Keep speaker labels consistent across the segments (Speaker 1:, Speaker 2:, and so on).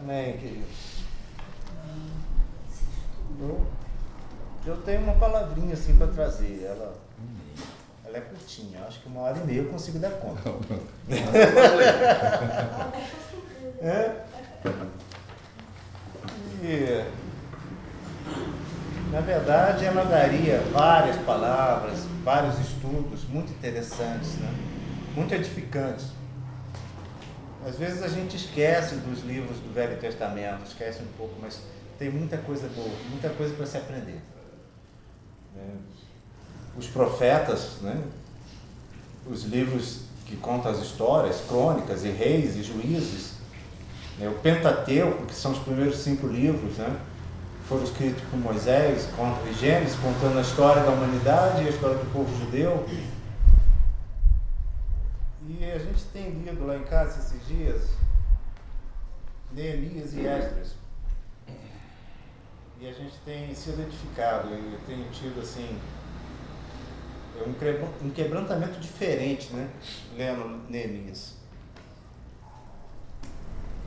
Speaker 1: Amém, queridos. Eu tenho uma palavrinha assim para trazer. Ela é curtinha. Acho que 1h30 eu consigo dar conta. E, na verdade, ela daria várias palavras, vários estudos muito interessantes, né? Muito edificantes. Às vezes a gente esquece dos livros do Velho Testamento, esquece um pouco, mas tem muita coisa boa, muita coisa para se aprender. Os profetas, né? Os livros que contam as histórias, crônicas e reis e juízes, né? O Pentateuco, que são os primeiros 5 livros, né? Foram escritos por Moisés, e Gênesis, contando a história da humanidade e a história do povo judeu. E a gente tem lido lá em casa esses dias Neemias e Esdras. E a gente tem sido edificado, e tem tido assim um quebrantamento diferente, né? Lendo Neemias.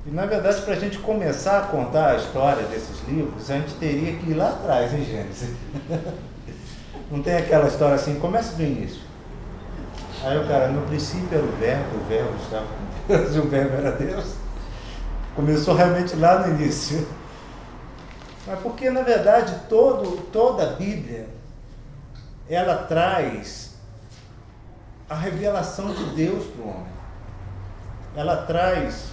Speaker 1: E na verdade, para a gente começar a contar a história desses livros, a gente teria que ir lá atrás, em Gênesis. Não tem aquela história assim, começa do início. Aí o cara, no princípio era o verbo estava com Deus, e o verbo era Deus. Começou realmente lá no início. Mas porque, na verdade, toda a Bíblia, ela traz a revelação de Deus para o homem. Ela traz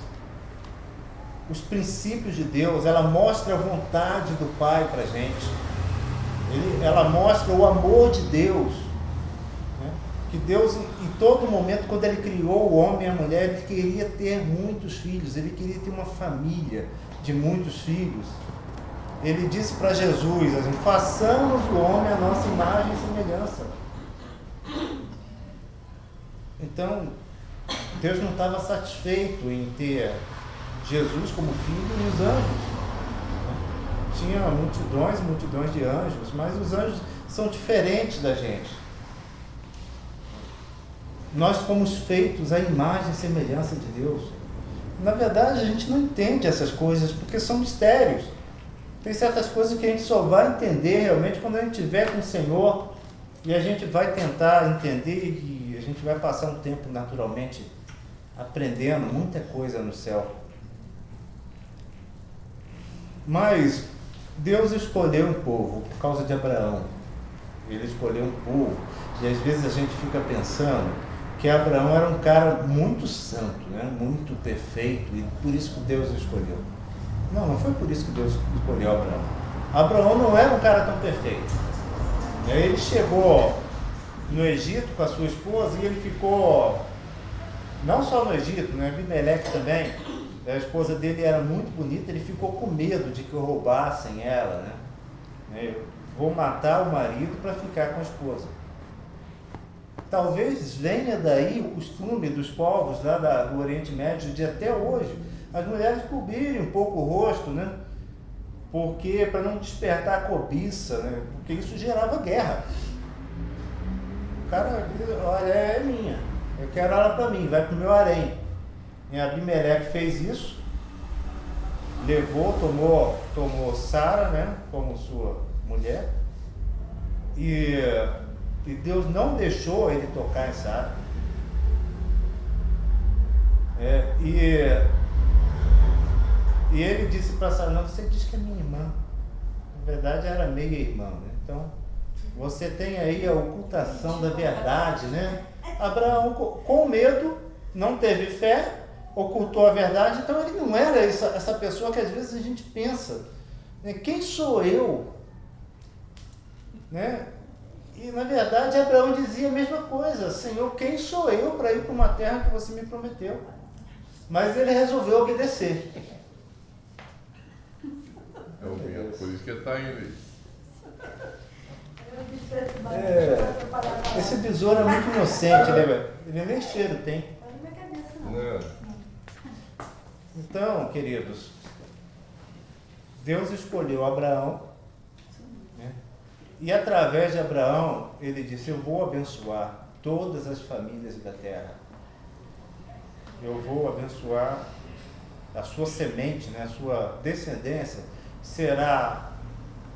Speaker 1: os princípios de Deus, ela mostra a vontade do Pai para a gente. Ela mostra o amor de Deus. Que Deus, em todo momento, quando Ele criou o homem e a mulher, Ele queria ter muitos filhos, Ele queria ter uma família de muitos filhos. Ele disse para Jesus, assim, façamos o homem a nossa imagem e semelhança. Então, Deus não estava satisfeito em ter Jesus como filho e os anjos. Tinha multidões de anjos, mas os anjos são diferentes da gente. Nós fomos feitos à imagem e semelhança de Deus. Na verdade, a gente não entende essas coisas porque são mistérios. Tem certas coisas que a gente só vai entender realmente quando a gente estiver com o Senhor, e a gente vai tentar entender, e a gente vai passar um tempo naturalmente aprendendo muita coisa no céu. Mas Deus escolheu um povo por causa de Abraão. Ele escolheu um povo, e às vezes a gente fica pensando que Abraão era um cara muito santo, né? Muito perfeito, e por isso que Deus o escolheu. Não foi por isso que Deus escolheu Abraão. Abraão não era um cara tão perfeito. Ele chegou no Egito com a sua esposa e ele ficou, não só no Egito, né? Abimeleque também, a esposa dele era muito bonita, ele ficou com medo de que roubassem ela, né? Eu vou matar o marido para ficar com a esposa. Talvez venha daí o costume dos povos lá do Oriente Médio de até hoje, as mulheres cobrirem um pouco o rosto, né? Porque para não despertar a cobiça, né? Porque isso gerava guerra. O cara diz, olha, é minha, eu quero ela para mim, vai para o meu harém. E Abimeleque fez isso, levou, tomou Sara, né? Como sua mulher, e Deus não deixou ele tocar em Sara. E ele disse para Sara, não, você diz que é minha irmã. Na verdade era meia irmã, né? Então, você tem aí a ocultação da verdade, né? Abraão, com medo, não teve fé, ocultou a verdade, então ele não era essa pessoa que às vezes a gente pensa, né? Quem sou eu? Né? E na verdade Abraão dizia a mesma coisa, Senhor, quem sou eu para ir para uma terra que você me prometeu? Mas ele resolveu obedecer.
Speaker 2: Por isso que ele está indo.
Speaker 1: Esse besouro é muito inocente, né? Ele nem cheiro tem. Então, queridos, Deus escolheu Abraão, né? E através de Abraão, ele disse, eu vou abençoar todas as famílias da terra. Eu vou abençoar a sua semente, né, a sua descendência, será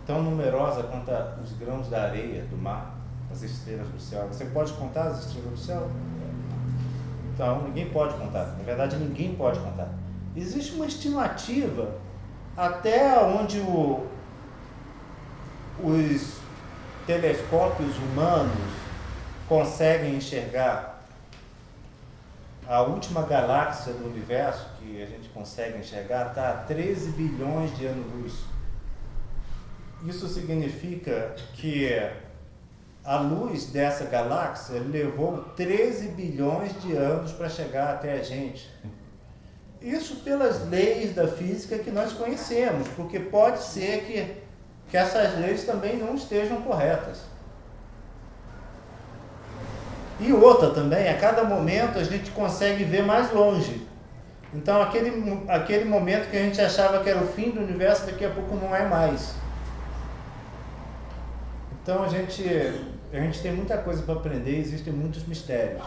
Speaker 1: tão numerosa quanto os grãos da areia do mar, as estrelas do céu. Você pode contar as estrelas do céu? Então, ninguém pode contar. Na verdade, ninguém pode contar. Existe uma estimativa até onde os telescópios humanos conseguem enxergar. A última galáxia do universo que a gente consegue enxergar está a 13 bilhões de anos-luz. Isso significa que a luz dessa galáxia levou 13 bilhões de anos para chegar até a gente. Isso pelas leis da física que nós conhecemos, porque pode ser que essas leis também não estejam corretas. E outra também, a cada momento a gente consegue ver mais longe. Então aquele momento que a gente achava que era o fim do universo, daqui a pouco não é mais. Então a gente tem muita coisa para aprender, existem muitos mistérios.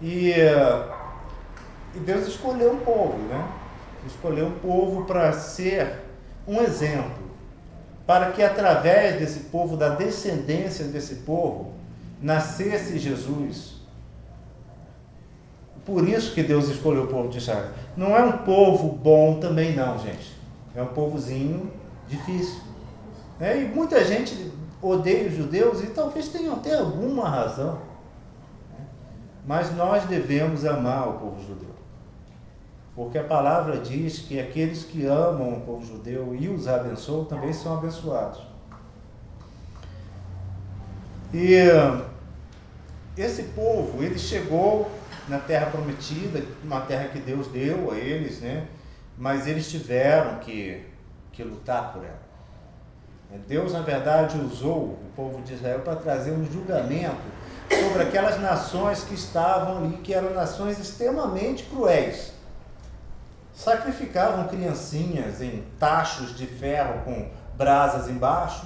Speaker 1: E Deus escolheu um povo, né? Escolheu um povo para ser um exemplo, para que através desse povo, da descendência desse povo, nascesse Jesus. Por isso que Deus escolheu o povo de Israel. Não é um povo bom também não, gente. É um povozinho difícil. E muita gente odeia os judeus e talvez tenham até alguma razão. Mas nós devemos amar o povo judeu. Porque a palavra diz que aqueles que amam o povo judeu e os abençoam também são abençoados. E esse povo, ele chegou na terra prometida, uma terra que Deus deu a eles, né? Mas eles tiveram que lutar por ela. Deus, na verdade, usou o povo de Israel para trazer um julgamento sobre aquelas nações que estavam ali, que eram nações extremamente cruéis. Sacrificavam criancinhas em tachos de ferro com brasas embaixo.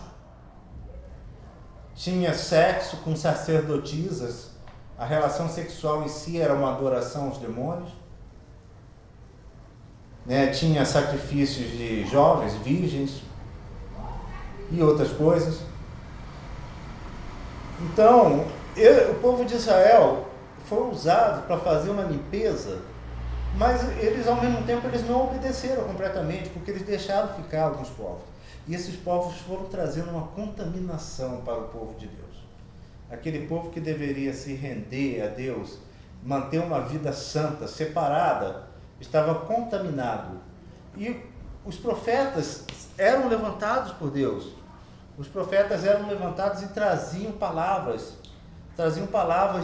Speaker 1: Tinha sexo com sacerdotisas. A relação sexual em si era uma adoração aos demônios. Tinha sacrifícios de jovens, virgens e outras coisas. Então, o povo de Israel foi usado para fazer uma limpeza, mas eles, ao mesmo tempo, eles não obedeceram completamente, porque eles deixaram ficar alguns povos. E esses povos foram trazendo uma contaminação para o povo de Deus. Aquele povo que deveria se render a Deus, manter uma vida santa, separada, estava contaminado. E os profetas eram levantados por Deus. Os profetas eram levantados e traziam palavras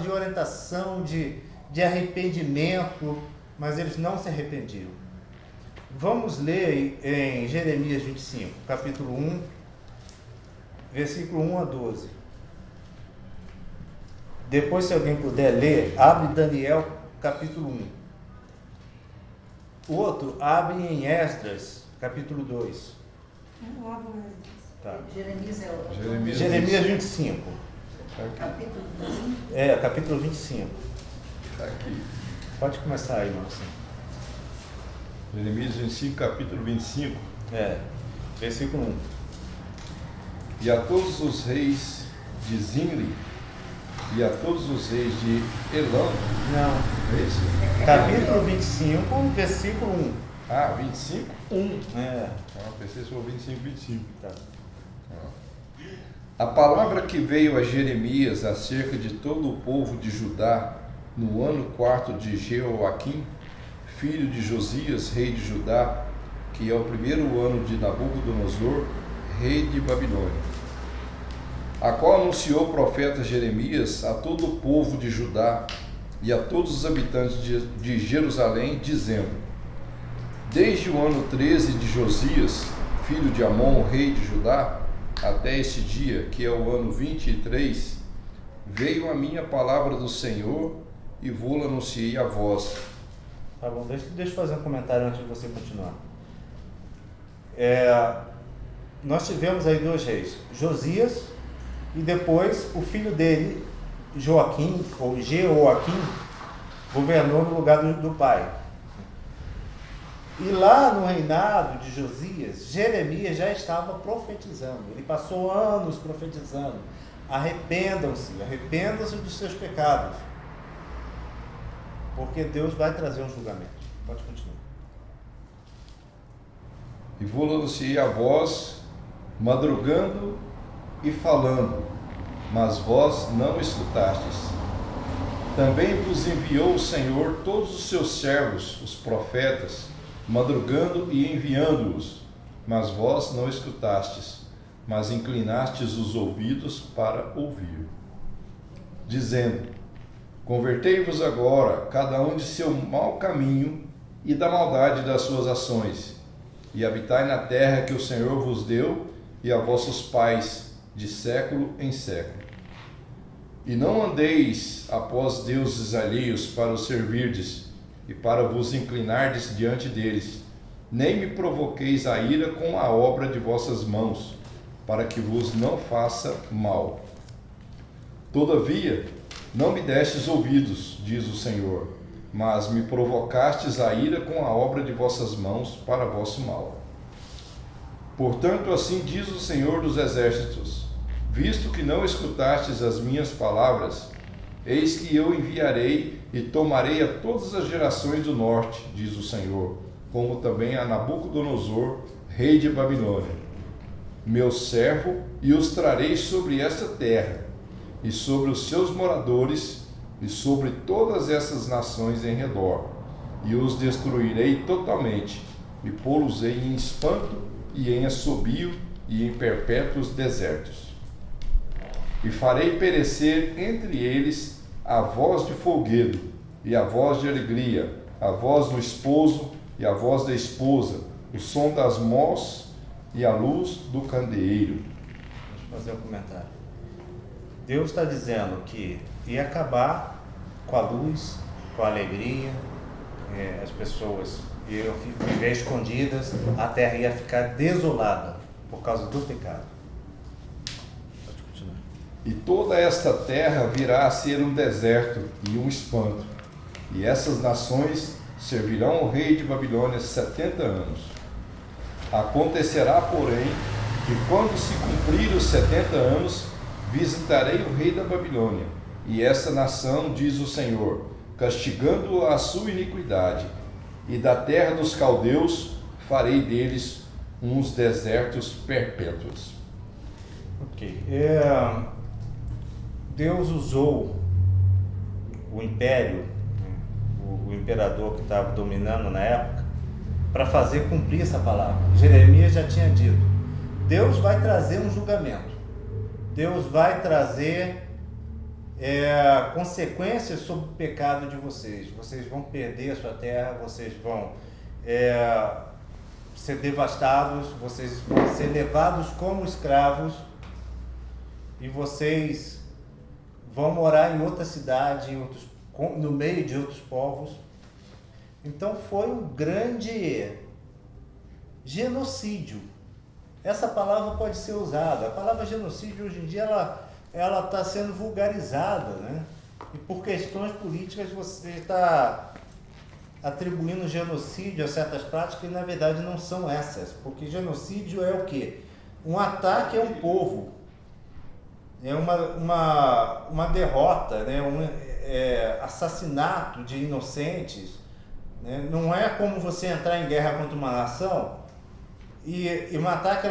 Speaker 1: de orientação, de arrependimento, mas eles não se arrependiam. Vamos ler em Jeremias 25, capítulo 1, versículo 1 a 12. Depois, se alguém puder ler, abre Daniel, capítulo 1. O outro, abre em Esdras, capítulo 2.
Speaker 3: Eu abro Esdras.
Speaker 1: Tá.
Speaker 3: Jeremias é o...
Speaker 1: Jeremias 25.
Speaker 3: Capítulo 25.
Speaker 1: Capítulo 25.
Speaker 2: Está aqui.
Speaker 1: Pode começar aí, Marcinho.
Speaker 4: Jeremias 25, capítulo 25.
Speaker 1: Versículo 1.
Speaker 4: E a todos os reis de Zimri, e a todos os reis de Elam.
Speaker 1: Não.
Speaker 4: É isso?
Speaker 1: Capítulo 25, versículo 1.
Speaker 4: 25?
Speaker 1: 1.
Speaker 4: Pensei se for 25, 25.
Speaker 1: Tá.
Speaker 4: A palavra que veio a Jeremias acerca de todo o povo de Judá, no ano 4 de Jeoaquim, filho de Josias, rei de Judá, que é o primeiro ano de Nabucodonosor, rei de Babilônia, a qual anunciou o profeta Jeremias a todo o povo de Judá e a todos os habitantes de Jerusalém, dizendo: desde o ano 13 de Josias, filho de Amon, rei de Judá, até este dia, que é o ano 23, veio a minha palavra do Senhor e vou-la anunciei a vós.
Speaker 1: Tá bom, deixa eu fazer um comentário antes de você continuar. Nós tivemos aí 2 reis, Josias e depois o filho dele, Joaquim, ou Jeoaquim, governou no lugar do pai. E lá no reinado de Josias, Jeremias já estava profetizando. Ele passou anos profetizando. Arrependam-se dos seus pecados. Porque Deus vai trazer um julgamento. Pode continuar.
Speaker 4: E vou-lo-se a vós, madrugando e falando, mas vós não escutastes. Também vos enviou o Senhor todos os seus servos, os profetas, madrugando e enviando-os, mas vós não escutastes, mas inclinastes os ouvidos para ouvir. Dizendo: convertei-vos agora, cada um de seu mau caminho e da maldade das suas ações, e habitai na terra que o Senhor vos deu e a vossos pais, de século em século. E não andeis após deuses alheios para os servirdes, e para vos inclinardes diante deles, nem me provoqueis a ira com a obra de vossas mãos, para que vos não faça mal. Todavia, não me destes ouvidos, diz o Senhor, mas me provocastes a ira com a obra de vossas mãos para vosso mal. Portanto, assim diz o Senhor dos Exércitos: visto que não escutastes as minhas palavras, eis que eu enviarei e tomarei a todas as gerações do norte, diz o Senhor, como também a Nabucodonosor, rei de Babilônia, meu servo, e os trarei sobre esta terra, e sobre os seus moradores, e sobre todas essas nações em redor, e os destruirei totalmente, e pô-los-ei em espanto, e em assobio, e em perpétuos desertos. E farei perecer entre eles a voz de folguedo, e a voz de alegria, a voz do esposo e a voz da esposa, o som das mós e a luz do candeeiro.
Speaker 1: Deixa eu fazer um comentário. Deus está dizendo que ia acabar com a luz, com a alegria, as pessoas iam viver escondidas, a terra ia ficar desolada por causa do pecado. Pode continuar.
Speaker 4: E toda esta terra virá a ser um deserto e um espanto, e essas nações servirão o rei de Babilônia 70 anos. Acontecerá, porém, que quando se cumprir os 70 anos, visitarei o rei da Babilônia, e essa nação, diz o Senhor, castigando a sua iniquidade, e da terra dos caldeus farei deles uns desertos perpétuos.
Speaker 1: Ok. Deus usou o império, o imperador que estava dominando na época, para fazer cumprir essa palavra. Jeremias já tinha dito: Deus vai trazer um julgamento. Deus vai trazer consequências sobre o pecado de vocês. Vocês vão perder a sua terra, vocês vão ser devastados, vocês vão ser levados como escravos, e vocês vão morar em outra cidade, no meio de outros povos. Então foi um grande genocídio. Essa palavra pode ser usada. A palavra genocídio hoje em dia ela está sendo vulgarizada, né? E por questões políticas você está atribuindo genocídio a certas práticas que na verdade não são essas, porque genocídio é o quê? Um ataque a um povo, é uma derrota, né? Assassinato de inocentes, né? Não é como você entrar em guerra contra uma nação e matar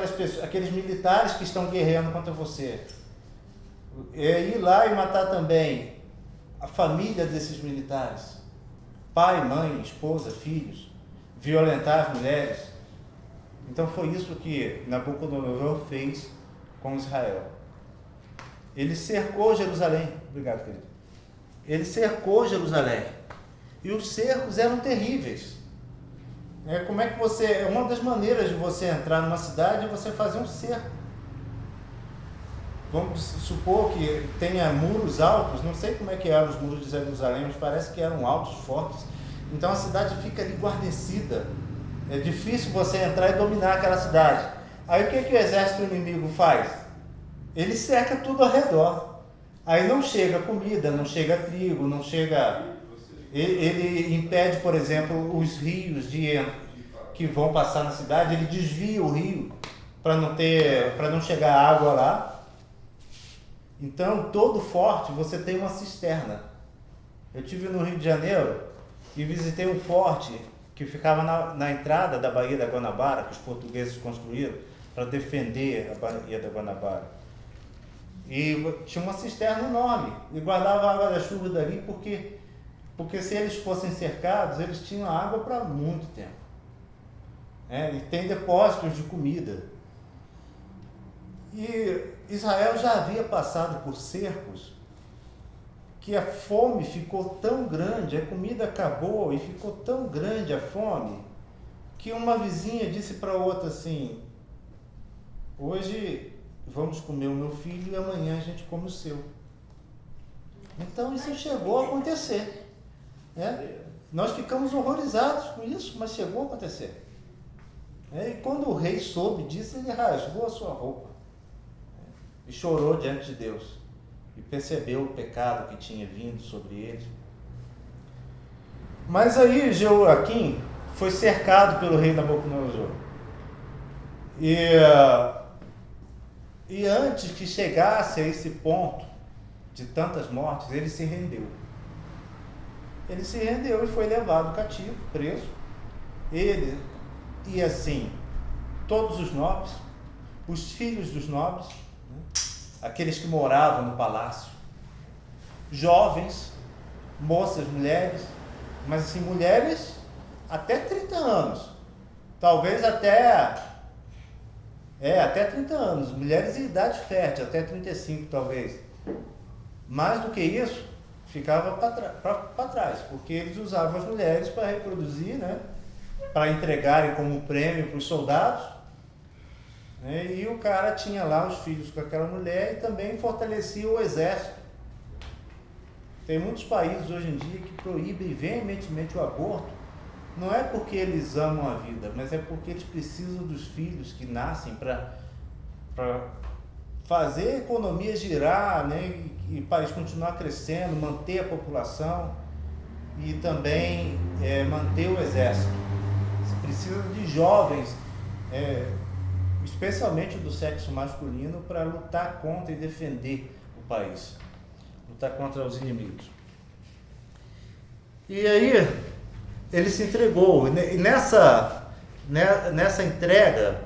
Speaker 1: aqueles militares que estão guerreando contra você. É ir lá e matar também a família desses militares, pai, mãe, esposa, filhos, violentar as mulheres. Então foi isso que Nabucodonosor fez com Israel. Ele cercou Jerusalém. Obrigado, querido. Ele cercou Jerusalém. E os cercos eram terríveis. Como é que uma das maneiras de você entrar numa cidade é você fazer um cerco. Vamos supor que tenha muros altos, não sei como é que eram os muros de Jerusalém, mas parece que eram altos, fortes. Então a cidade fica ali guarnecida. É difícil você entrar e dominar aquela cidade. Aí o que o exército inimigo faz? Ele cerca tudo ao redor. Aí não chega comida, não chega trigo, não chega... Ele impede, por exemplo, os rios que vão passar na cidade, ele desvia o rio para não chegar água lá. Então, todo forte você tem uma cisterna. Eu estive no Rio de Janeiro e visitei um forte que ficava na entrada da Baía da Guanabara, que os portugueses construíram para defender a Baía da Guanabara. E tinha uma cisterna enorme e guardava a água da chuva dali porque se eles fossem cercados, eles tinham água para muito tempo. E tem depósitos de comida. E Israel já havia passado por cercos que a fome ficou tão grande, a comida acabou e ficou tão grande a fome, que uma vizinha disse para outra assim: hoje vamos comer o meu filho e amanhã a gente come o seu. Então isso chegou a acontecer. Nós ficamos horrorizados com isso, mas chegou a acontecer. E quando o rei soube disso, ele rasgou a sua roupa e chorou diante de Deus e percebeu o pecado que tinha vindo sobre ele. Mas aí Jeoaquim foi cercado pelo rei Nabucodonosor. E antes que chegasse a esse ponto de tantas mortes, ele se rendeu. Ele se rendeu e foi levado cativo, preso. Ele e assim todos os nobres, os filhos dos nobres, aqueles que moravam no palácio, jovens, moças, mulheres, mas assim, mulheres até 30 anos, talvez até 30 anos, mulheres em idade fértil, até 35 talvez. Mais do que isso, ficava para trás, porque eles usavam as mulheres para reproduzir, para entregarem como prêmio para os soldados. E o cara tinha lá os filhos com aquela mulher e também fortalecia o exército. Tem muitos países hoje em dia que proíbem veementemente o aborto. Não é porque eles amam a vida, mas é porque eles precisam dos filhos que nascem para fazer a economia girar, e o país continuar crescendo, manter a população e também manter o exército. Você precisa de jovens, especialmente do sexo masculino, para lutar contra e defender o país, lutar contra os inimigos. E aí ele se entregou, e nessa entrega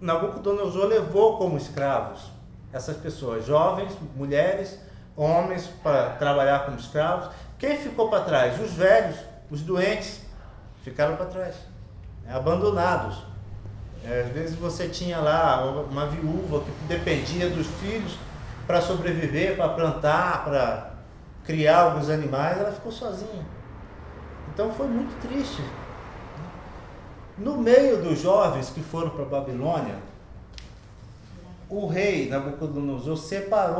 Speaker 1: Nabucodonosor levou como escravos essas pessoas, jovens, mulheres, homens, para trabalhar como escravos. Quem ficou para trás? Os velhos, os doentes ficaram para trás, abandonados. Às vezes você tinha lá uma viúva que dependia dos filhos para sobreviver, para plantar, para criar alguns animais, ela ficou sozinha. Então foi muito triste. No meio dos jovens que foram para a Babilônia, o rei Nabucodonosor separe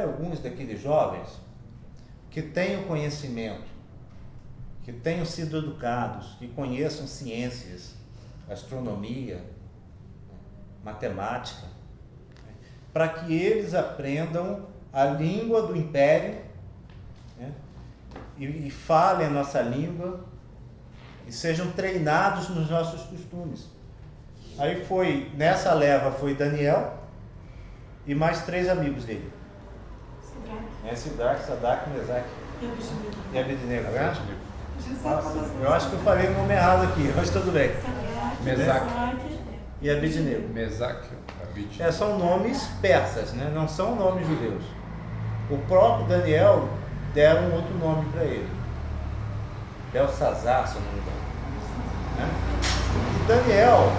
Speaker 1: alguns daqueles jovens que tenham conhecimento, que tenham sido educados, que conheçam ciências, astronomia, matemática, para que eles aprendam a língua do império, e falem a nossa língua e sejam treinados nos nossos costumes. Aí nessa leva foi Daniel e mais 3 amigos dele. Sidraque, Sadraque, Mesaque e Abednego. Eu acho que eu falei o nome errado aqui, mas tudo bem.
Speaker 2: Mesaque
Speaker 1: e Abednego.
Speaker 2: Mesaque, Abednego.
Speaker 1: São nomes persas, não são nomes judeus. O próprio Daniel deram um outro nome para ele, Belsazar, se eu não me engano. E Daniel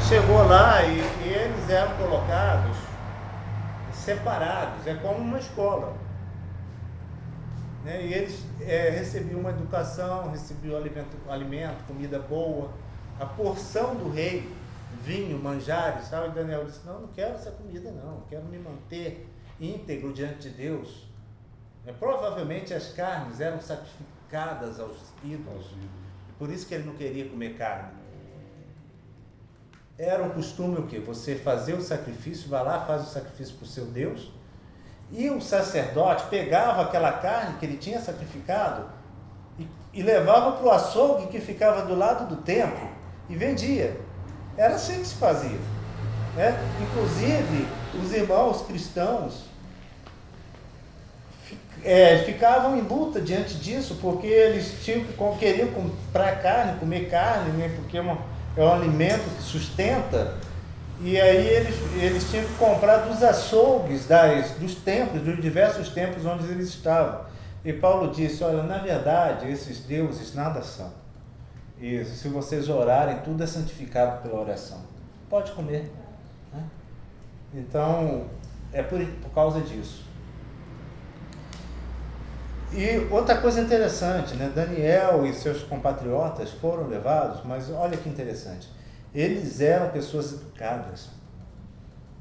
Speaker 1: chegou lá e eles eram colocados separados, como uma escola. E eles recebiam uma educação, recebiam alimento, comida boa, a porção do rei, vinho, manjares, tal. E Daniel disse: não quero essa comida não, quero me manter íntegro diante de Deus. Provavelmente as carnes eram sacrificadas aos ídolos, por isso que ele não queria comer carne. Era um costume o quê? Você fazer o sacrifício, vai lá, faz o sacrifício para o seu Deus, e o sacerdote pegava aquela carne que ele tinha sacrificado e levava para o açougue que ficava do lado do templo e vendia. Era assim que se fazia. Né? Inclusive, os irmãos cristãos ficavam em luta diante disso, porque eles queriam comprar carne, comer carne, né? Porque é um alimento que sustenta, e aí eles tinham que comprar dos açougues, dos templos, dos diversos templos onde eles estavam. E Paulo disse, olha, na verdade, esses deuses nada são. E se vocês orarem, tudo é santificado pela oração. Pode comer. Né? Então, é por causa disso. E outra coisa interessante, né? Daniel e seus compatriotas foram levados, mas olha que interessante. Eles eram pessoas educadas.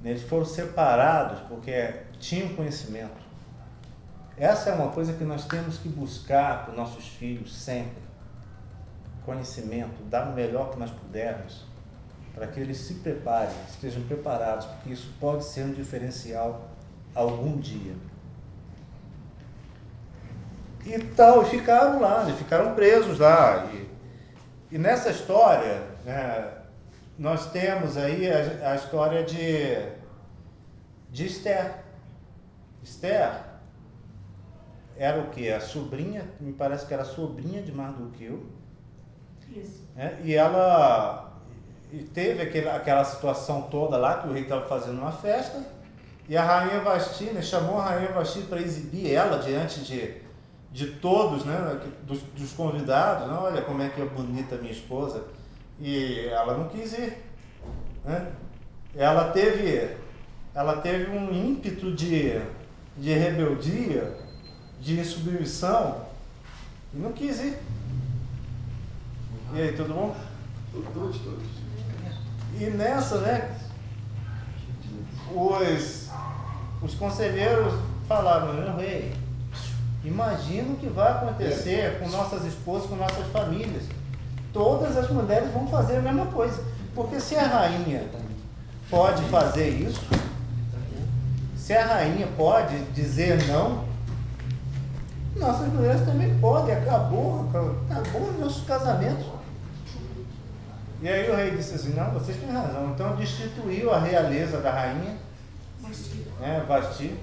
Speaker 1: Eles foram separados porque tinham conhecimento. Essa é uma coisa que nós temos que buscar para os nossos filhos sempre. Conhecimento, dar o melhor que nós pudermos, para que eles se preparem, estejam preparados, porque isso pode ser um diferencial algum dia. E tal, e ficaram lá, ficaram presos lá. E nessa história, né, nós temos aí a história de Esther. Esther era o quê? A sobrinha, me parece que era a sobrinha de Mardoqueu.
Speaker 3: Isso.
Speaker 1: Né? E ela teve aquela situação toda lá, que o rei estava fazendo uma festa, e a rainha Vasti, né, chamou a rainha Vasti para exibir ela diante de todos, né, dos convidados. Né? Olha como é que é bonita minha esposa. E ela não quis ir. Né? Ela teve um ímpeto de rebeldia, de insubmissão, e não quis ir. E aí, tudo bom?
Speaker 4: Todos.
Speaker 1: E nessa, né, os conselheiros falaram, meu rei, imagina o que vai acontecer com nossas esposas, com nossas famílias. Todas as mulheres vão fazer a mesma coisa. Porque se a rainha pode fazer isso, se a rainha pode dizer não, nossas mulheres também podem. Acabou os nossos casamentos. E aí o rei disse assim, não, vocês têm razão. Então destituiu a realeza da rainha, Vasti,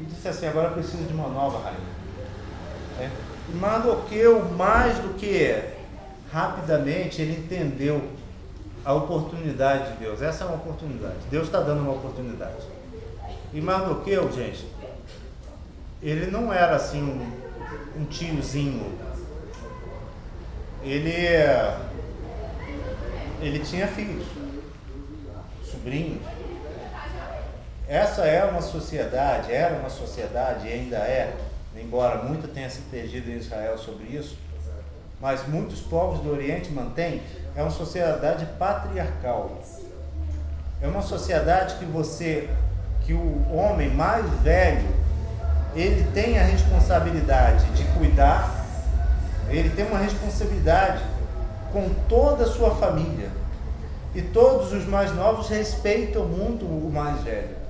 Speaker 1: e disse assim, agora eu preciso de uma nova rainha. E Mardoqueu, mais do que rapidamente, ele entendeu a oportunidade de Deus. Essa é uma oportunidade. Deus está dando uma oportunidade. E Mardoqueu, gente, ele não era assim um tiozinho. Ele tinha filhos, sobrinhos. Essa era uma sociedade e ainda é, embora muito tenha se perdido em Israel sobre isso, mas muitos povos do Oriente mantêm, é uma sociedade patriarcal. É uma sociedade que o homem mais velho, ele tem a responsabilidade de cuidar, ele tem uma responsabilidade com toda a sua família. E todos os mais novos respeitam muito o mais velho.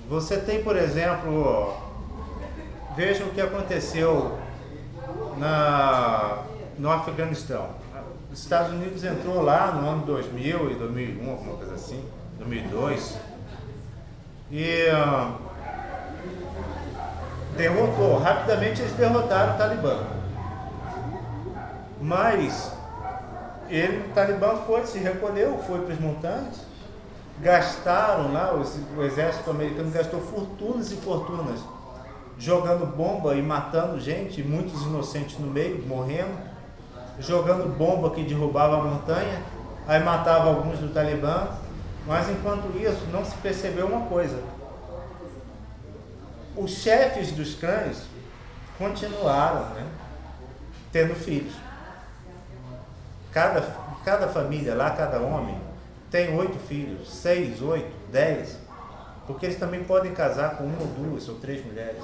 Speaker 1: Você tem, por exemplo, veja o que aconteceu no Afeganistão. Os Estados Unidos entrou lá no ano 2000 e 2001, alguma coisa assim, 2002, e rapidamente eles derrotaram o Talibã. Mas o Talibã se recolheu, foi para as montanhas, gastaram lá, o exército americano gastou fortunas e fortunas jogando bomba e matando gente, muitos inocentes no meio, morrendo, jogando bomba que derrubava a montanha, aí matava alguns do Talibã, mas enquanto isso não se percebeu uma coisa: os chefes dos clãs continuaram, né, tendo filhos. Cada família lá, cada homem tem 8 filhos, 6, 8, 10, porque eles também podem casar com 1 ou 2 ou 3 mulheres.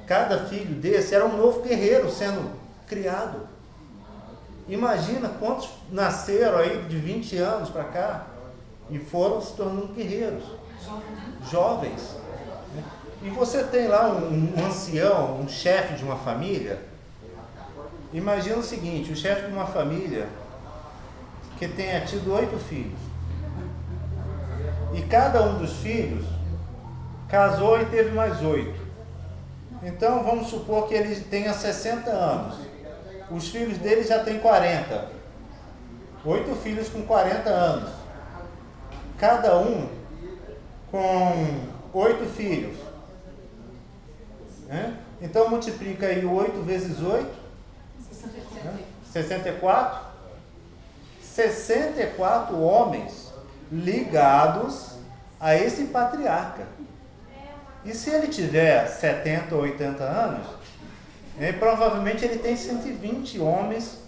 Speaker 1: Cada filho desse era um novo guerreiro sendo criado. Imagina quantos nasceram aí de 20 anos para cá e foram se tornando guerreiros, jovens. E você tem lá um ancião, um chefe de uma família. Imagina o seguinte, o chefe de uma família que tenha tido 8 filhos. E cada um dos filhos casou e teve mais 8. Então vamos supor que ele tenha 60 anos. Os filhos dele já têm 40. 8 filhos com 40 anos. Cada um com 8 filhos. Então multiplica aí 8 vezes 8. 64. 64 homens ligados a esse patriarca. E se ele tiver 70 ou 80 anos, provavelmente ele tem 120 homens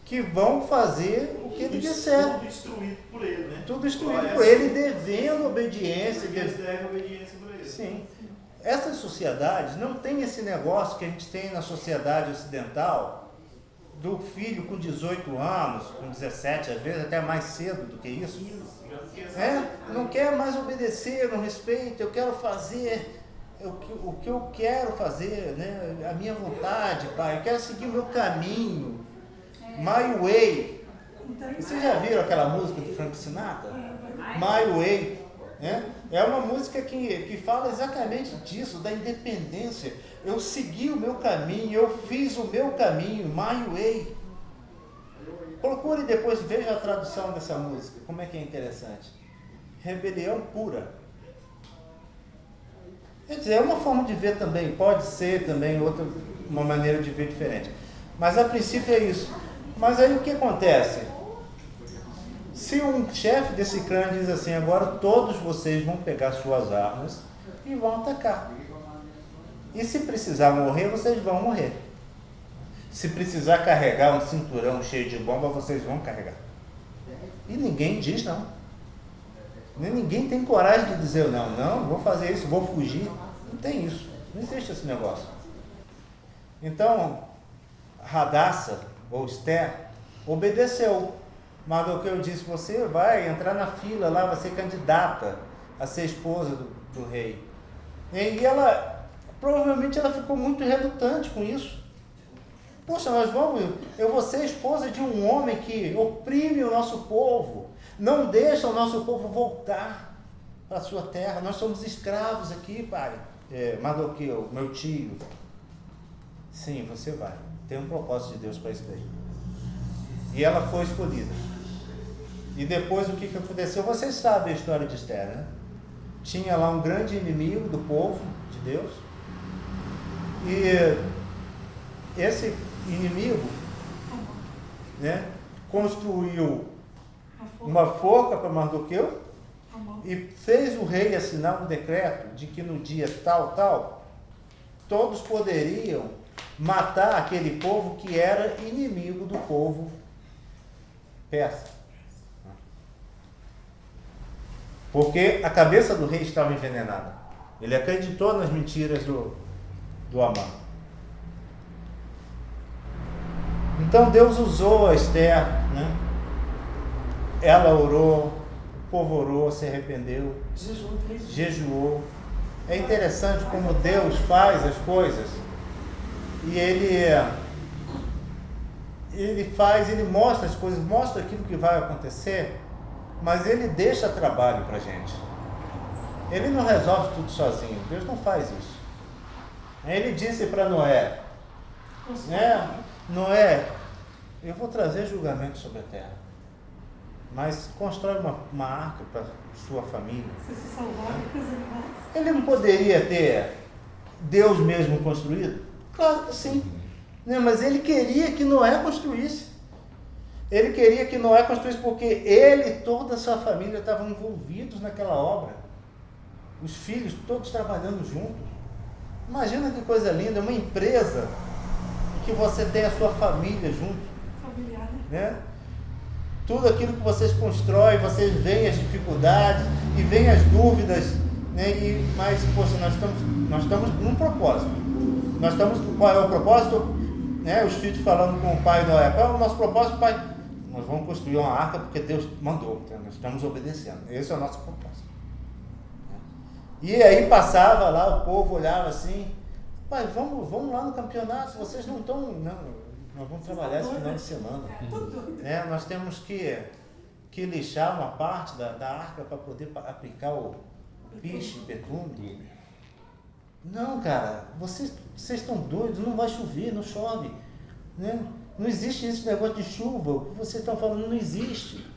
Speaker 1: que vão fazer o que ele disser.
Speaker 5: Tudo instruído por ele, né?
Speaker 1: Tudo instruído por ele, devendo obediência.
Speaker 5: Eles devem obediência por ele.
Speaker 1: Sim. Essas sociedades não tem esse negócio que a gente tem na sociedade ocidental, do filho com 18 anos, com 17, às vezes até mais cedo do que isso. Não quer mais obedecer, não respeita, eu quero fazer o que eu quero fazer, né? A minha vontade, pai, eu quero seguir o meu caminho, my way. Vocês já viram aquela música do Frank Sinatra? My way. É uma música que fala exatamente disso, da independência. Eu segui o meu caminho, eu fiz o meu caminho, my way. Procure depois, veja a tradução dessa música, como é que é interessante. Rebelião pura. Quer dizer, é uma forma de ver também, pode ser também uma maneira de ver diferente. Mas a princípio é isso. Mas aí o que acontece? Se um chefe desse clã diz assim, agora todos vocês vão pegar suas armas e vão atacar. E se precisar morrer, vocês vão morrer. Se precisar carregar um cinturão cheio de bomba, vocês vão carregar. E ninguém diz não. Ninguém tem coragem de dizer não, vou fazer isso, vou fugir. Não tem isso. Não existe esse negócio. Então, Radassa, ou Esther, obedeceu. Mas o que eu disse, você vai entrar na fila lá, vai ser candidata a ser esposa do rei. E ela, provavelmente ela ficou muito relutante com isso. Poxa, eu vou ser esposa de um homem que oprime o nosso povo, não deixa o nosso povo voltar para a sua terra. Nós somos escravos aqui, pai. Mardoqueu, meu tio. Sim, você vai. Tem um propósito de Deus para isso daí. E ela foi escolhida. E depois o que aconteceu? Vocês sabem a história de Esther, né? Tinha lá um grande inimigo do povo de Deus. E esse inimigo, né, construiu uma forca para Mardoqueu e fez o rei assinar um decreto de que no dia tal, todos poderiam matar aquele povo que era inimigo do povo persa. Porque a cabeça do rei estava envenenada. Ele acreditou nas mentiras do Amã. Então Deus usou a Esther, né? Ela orou, o povo orou, se arrependeu, jejuou. É interessante como Deus faz as coisas e ele mostra as coisas, mostra aquilo que vai acontecer, mas ele deixa trabalho para a gente. Ele não resolve tudo sozinho, Deus não faz isso. Ele disse para Noé, Noé, eu vou trazer julgamento sobre a terra, mas constrói uma arca para sua família.
Speaker 3: Se salvar,
Speaker 1: Ele não poderia ter Deus mesmo construído? Claro que sim. Mas ele queria que Noé construísse. Ele queria que Noé construísse porque ele e toda a sua família estavam envolvidos naquela obra. Os filhos todos trabalhando juntos. Imagina que coisa linda, uma empresa que você tem a sua família junto.
Speaker 3: Familiar,
Speaker 1: né? Tudo aquilo que vocês constroem, vocês veem as dificuldades e veem as dúvidas, né? Mas, poxa, nós estamos num propósito. Qual é o propósito? Né? Os filhos falando com o pai Noé, qual é o nosso propósito, pai? Nós vamos construir uma arca porque Deus mandou, então nós estamos obedecendo. Esse é o nosso propósito. E aí passava lá, o povo olhava assim, pai, vamos lá no campeonato, vocês não estão. Não, nós vamos trabalhar esse final de semana. Nós temos que lixar uma parte da arca para poder aplicar o piche, betume. Não, cara, vocês estão doidos, não vai chover, não chove. Né? Não existe esse negócio de chuva, o que vocês estão falando não existe.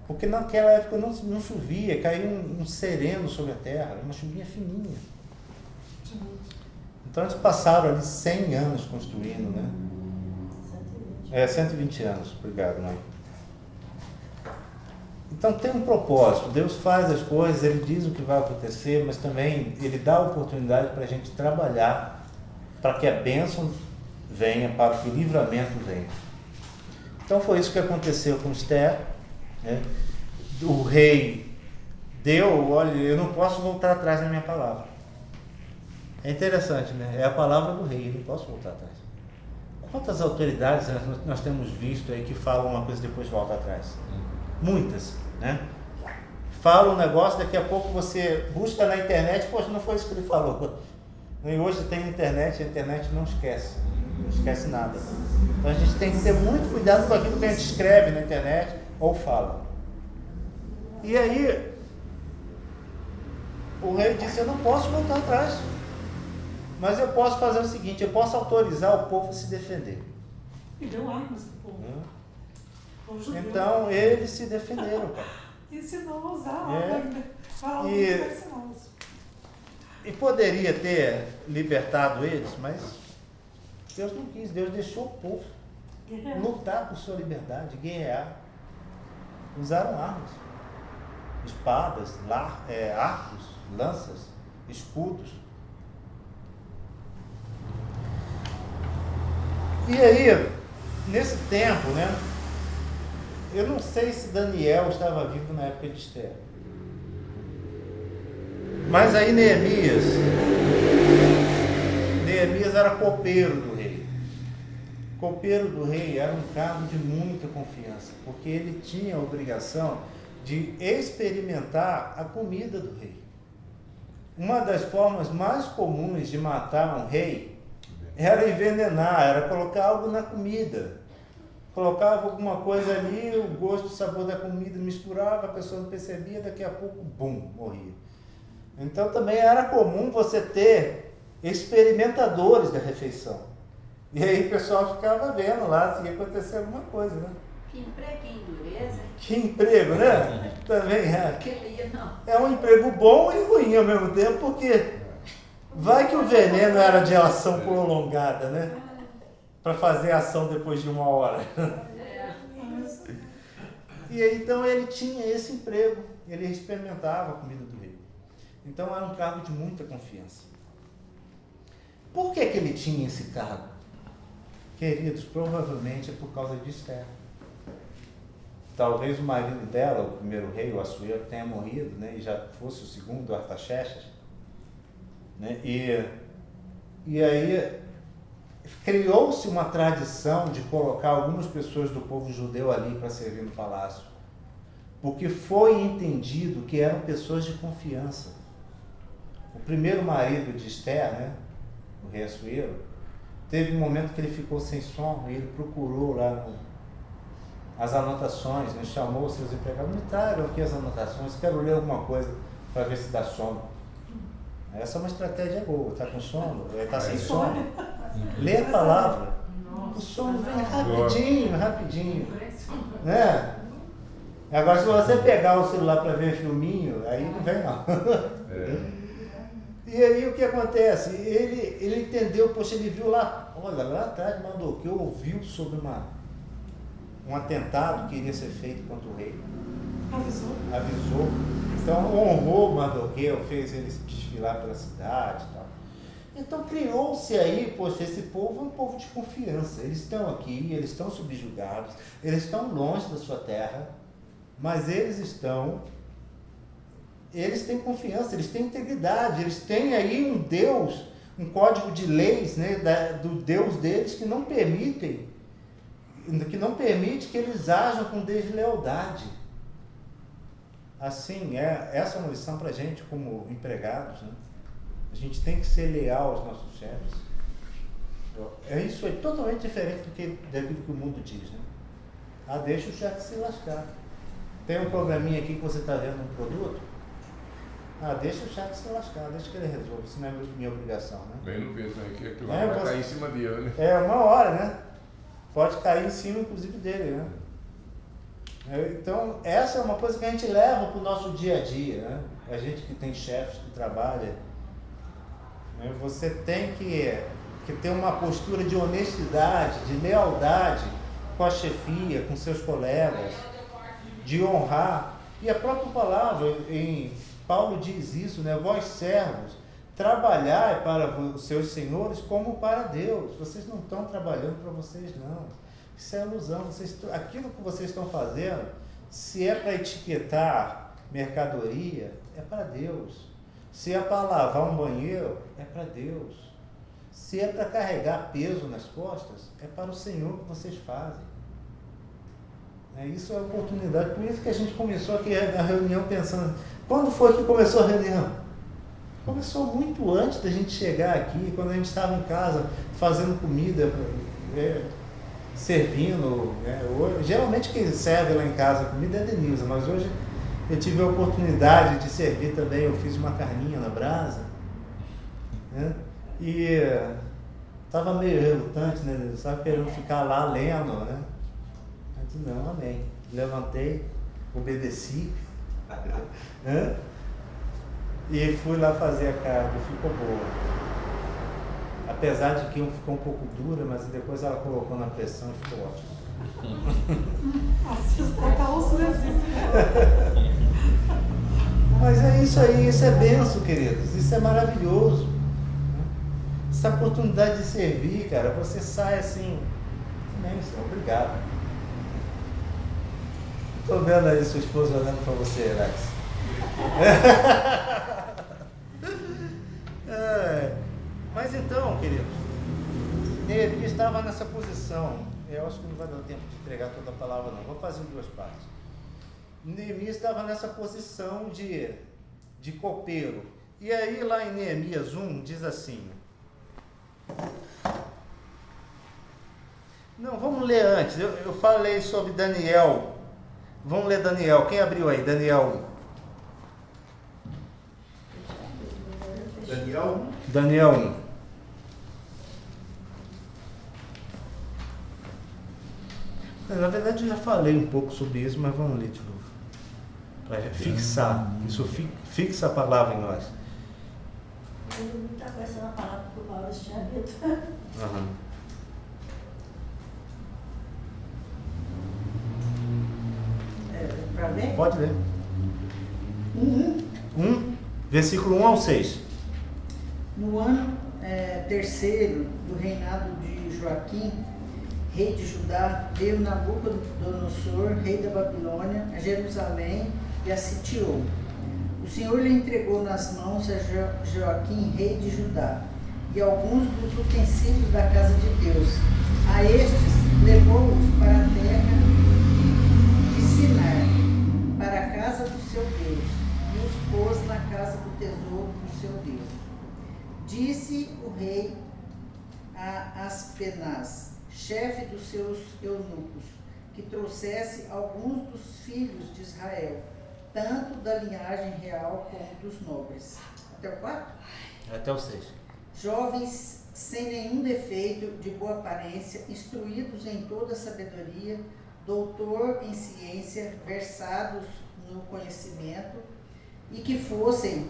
Speaker 1: Porque naquela época não chovia, caiu um sereno sobre a terra, uma chuvinha fininha. Então eles passaram ali 100 anos construindo, né? 120 anos, obrigado, mãe. Então tem um propósito, Deus faz as coisas, Ele diz o que vai acontecer, mas também Ele dá a oportunidade para a gente trabalhar, para que a bênção venha, para que o livramento venha. Então foi isso que aconteceu com Esther, né? O rei deu, olha, eu não posso voltar atrás na minha palavra. É interessante, né? É a palavra do rei, eu não posso voltar atrás. Quantas autoridades nós temos visto aí que falam uma coisa e depois voltam atrás? Muitas, né? Fala um negócio, daqui a pouco você busca na internet, poxa, não foi isso que ele falou. E hoje tem internet, a internet não esquece nada. Então a gente tem que ter muito cuidado com aquilo que a gente escreve na internet ou fala. E aí, o rei disse, eu não posso voltar atrás, mas eu posso fazer o seguinte, eu posso autorizar o povo a se defender.
Speaker 3: E deu armas pro povo.
Speaker 1: Então, eles se defenderam, cara.
Speaker 3: Ensinou a usar arma ainda.
Speaker 1: E poderia ter libertado eles, mas Deus não quis. Deus deixou o povo lutar por sua liberdade, guerrear. Usaram armas, espadas, arcos, lanças, escudos. E aí, nesse tempo, né? Eu não sei se Daniel estava vivo na época de Esther. Mas aí Neemias era copeiro do rei. Copeiro do rei era um cargo de muita confiança, porque ele tinha a obrigação de experimentar a comida do rei. Uma das formas mais comuns de matar um rei era envenenar, era colocar algo na comida. Colocava alguma coisa ali, o gosto, o sabor da comida misturava, a pessoa não percebia, daqui a pouco, bum, morria. Então também era comum você ter experimentadores da refeição. E aí o pessoal ficava vendo lá se ia acontecer alguma coisa, né?
Speaker 6: Que empreguinho, dureza.
Speaker 1: Que emprego, né? Também é.
Speaker 6: Queria não.
Speaker 1: É um emprego bom e ruim ao mesmo tempo, porque vai que o veneno era de ação prolongada, né? Para fazer ação depois de 1 hora. E aí, então ele tinha esse emprego, ele experimentava a comida do rei. Então era um cargo de muita confiança. Por que ele tinha esse cargo? Queridos, provavelmente é por causa de Esther. Talvez o marido dela, o primeiro rei, o Assuero, tenha morrido, né? E já fosse o segundo, Artaxerxes. Né? E aí criou-se uma tradição de colocar algumas pessoas do povo judeu ali para servir no palácio, porque foi entendido que eram pessoas de confiança. O primeiro marido de Esther, né, o rei Assuero, teve um momento que ele ficou sem sono e ele procurou lá as anotações, né, chamou os seus empregados, me tragam aqui as anotações, quero ler alguma coisa para ver se dá sono. Essa é uma estratégia boa, está com sono, está sem sono. Lê a palavra, o sono vem rapidinho, né? Agora se você pegar o celular para ver filminho, aí não vem não. E aí o que acontece? Ele entendeu, poxa, ele viu lá, olha, lá atrás Mardoqueu ouviu sobre um atentado que iria ser feito contra o rei. Avisou. Então honrou Mardoqueu, fez ele desfilar pela cidade e tal. Então criou-se aí, poxa, esse povo é um povo de confiança. Eles estão aqui, eles estão subjugados, eles estão longe da sua terra, mas eles têm confiança, eles têm integridade, eles têm aí um Deus, um código de leis, né, do Deus deles que não permite que eles ajam com deslealdade. assim, essa é uma lição para a gente como empregados, né? A gente tem que ser leal aos nossos chefes. Isso é totalmente diferente daquilo que o mundo diz, né? Deixa o chefe se lascar. Tem um programinha aqui que você está vendo um produto, deixa o chefe se lascar, deixa que ele resolva, isso não é minha obrigação, né?
Speaker 2: Bem no peso, né? Que aquilo lá vai cair em cima dele, né?
Speaker 1: Uma hora, né? Pode cair em cima, inclusive, dele, né? Então, essa é uma coisa que a gente leva para o nosso dia a dia, né? A gente que tem chefes que trabalha, né? Você tem que ter uma postura de honestidade, de lealdade com a chefia, com seus colegas, de honrar. E a própria palavra, Paulo diz isso, né? Vós servos, trabalhai para os seus senhores como para Deus. Vocês não estão trabalhando para vocês, não. Isso é ilusão. Aquilo que vocês estão fazendo, se é para etiquetar mercadoria, é para Deus. Se é para lavar um banheiro, é para Deus. Se é para carregar peso nas costas, é para o Senhor que vocês fazem. Isso é oportunidade. Por isso que a gente começou aqui a reunião pensando, quando foi que começou a reunião? Começou muito antes da gente chegar aqui, quando a gente estava em casa fazendo comida, servindo. Geralmente quem serve lá em casa a comida é a Denilza, mas hoje eu tive a oportunidade de servir também. Eu fiz uma carninha na brasa, né? E estava meio relutante, né? Só querendo ficar lá lendo, né? Eu disse, não, amém. Levantei, obedeci, né? E fui lá fazer a carne, ficou boa. Apesar de que ficou um pouco dura, mas depois ela colocou na pressão e ficou ótimo. Mas é isso aí, isso é benção, queridos. Isso é maravilhoso. Essa oportunidade de servir, cara, você sai assim, imenso, obrigado. Estou vendo aí sua esposa olhando para você, Alex. Mas então, queridos, Neemias estava nessa posição. Eu acho que não vai dar tempo de entregar toda a palavra, não. Vou fazer em duas partes. Neemias estava nessa posição de copeiro. E aí, lá em Neemias 1, diz assim. Não, vamos ler antes. Eu falei sobre Daniel. Vamos ler Daniel. Quem abriu aí? Daniel 1. Daniel 1. Na verdade, eu já falei um pouco sobre isso, mas vamos ler de novo. Para fixar. Isso fixa a palavra em nós.
Speaker 3: Eu não está conhecendo a palavra que o Paulo tinha dito.
Speaker 7: Para ler?
Speaker 1: Pode ler. 1, versículo 1 ao 6.
Speaker 7: No ano terceiro do reinado de Joaquim, rei de Judá, veio Nabucodonosor, rei da Babilônia, a Jerusalém e a sitiou. O Senhor lhe entregou nas mãos a Joaquim, rei de Judá, e alguns dos utensílios da casa de Deus. A estes levou-os para a terra de Sinar, para a casa do seu Deus, e os pôs na casa do tesouro do seu Deus. Disse o rei a Aspenaz, chefe dos seus eunucos, que trouxesse alguns dos filhos de Israel, tanto da linhagem real como dos nobres. Até o 4?
Speaker 1: Até o 6.
Speaker 7: Jovens sem nenhum defeito, de boa aparência, instruídos em toda sabedoria, doutor em ciência, versados no conhecimento, e que fossem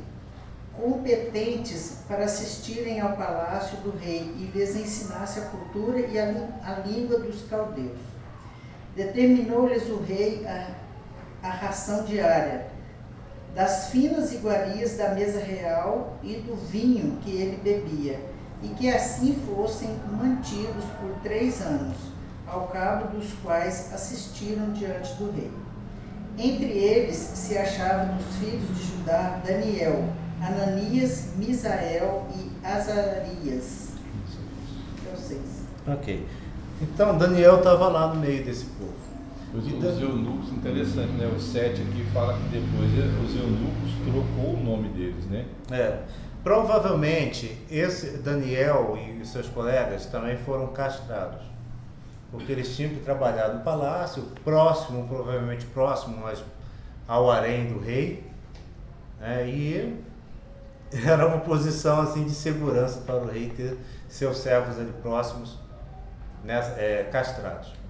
Speaker 7: competentes para assistirem ao palácio do rei e lhes ensinasse a cultura e a língua dos caldeus. Determinou-lhes o rei a ração diária, das finas iguarias da mesa real e do vinho que ele bebia, e que assim fossem mantidos por 3 anos, ao cabo dos quais assistiram diante do rei. Entre eles se achavam dos filhos de Judá Daniel, Ananias, Misael e Azarias. É o 6.
Speaker 1: Ok. Então, Daniel estava lá no meio desse povo.
Speaker 4: Os eunucos, interessante, né? O 7 aqui fala que depois os eunucos trocou o nome deles, né?
Speaker 1: Provavelmente esse Daniel e seus colegas também foram castrados, porque eles tinham que trabalhar no palácio, provavelmente próximo ao harém do rei, né? E era uma posição assim de segurança para o rei ter seus servos ali próximos, né, castrados.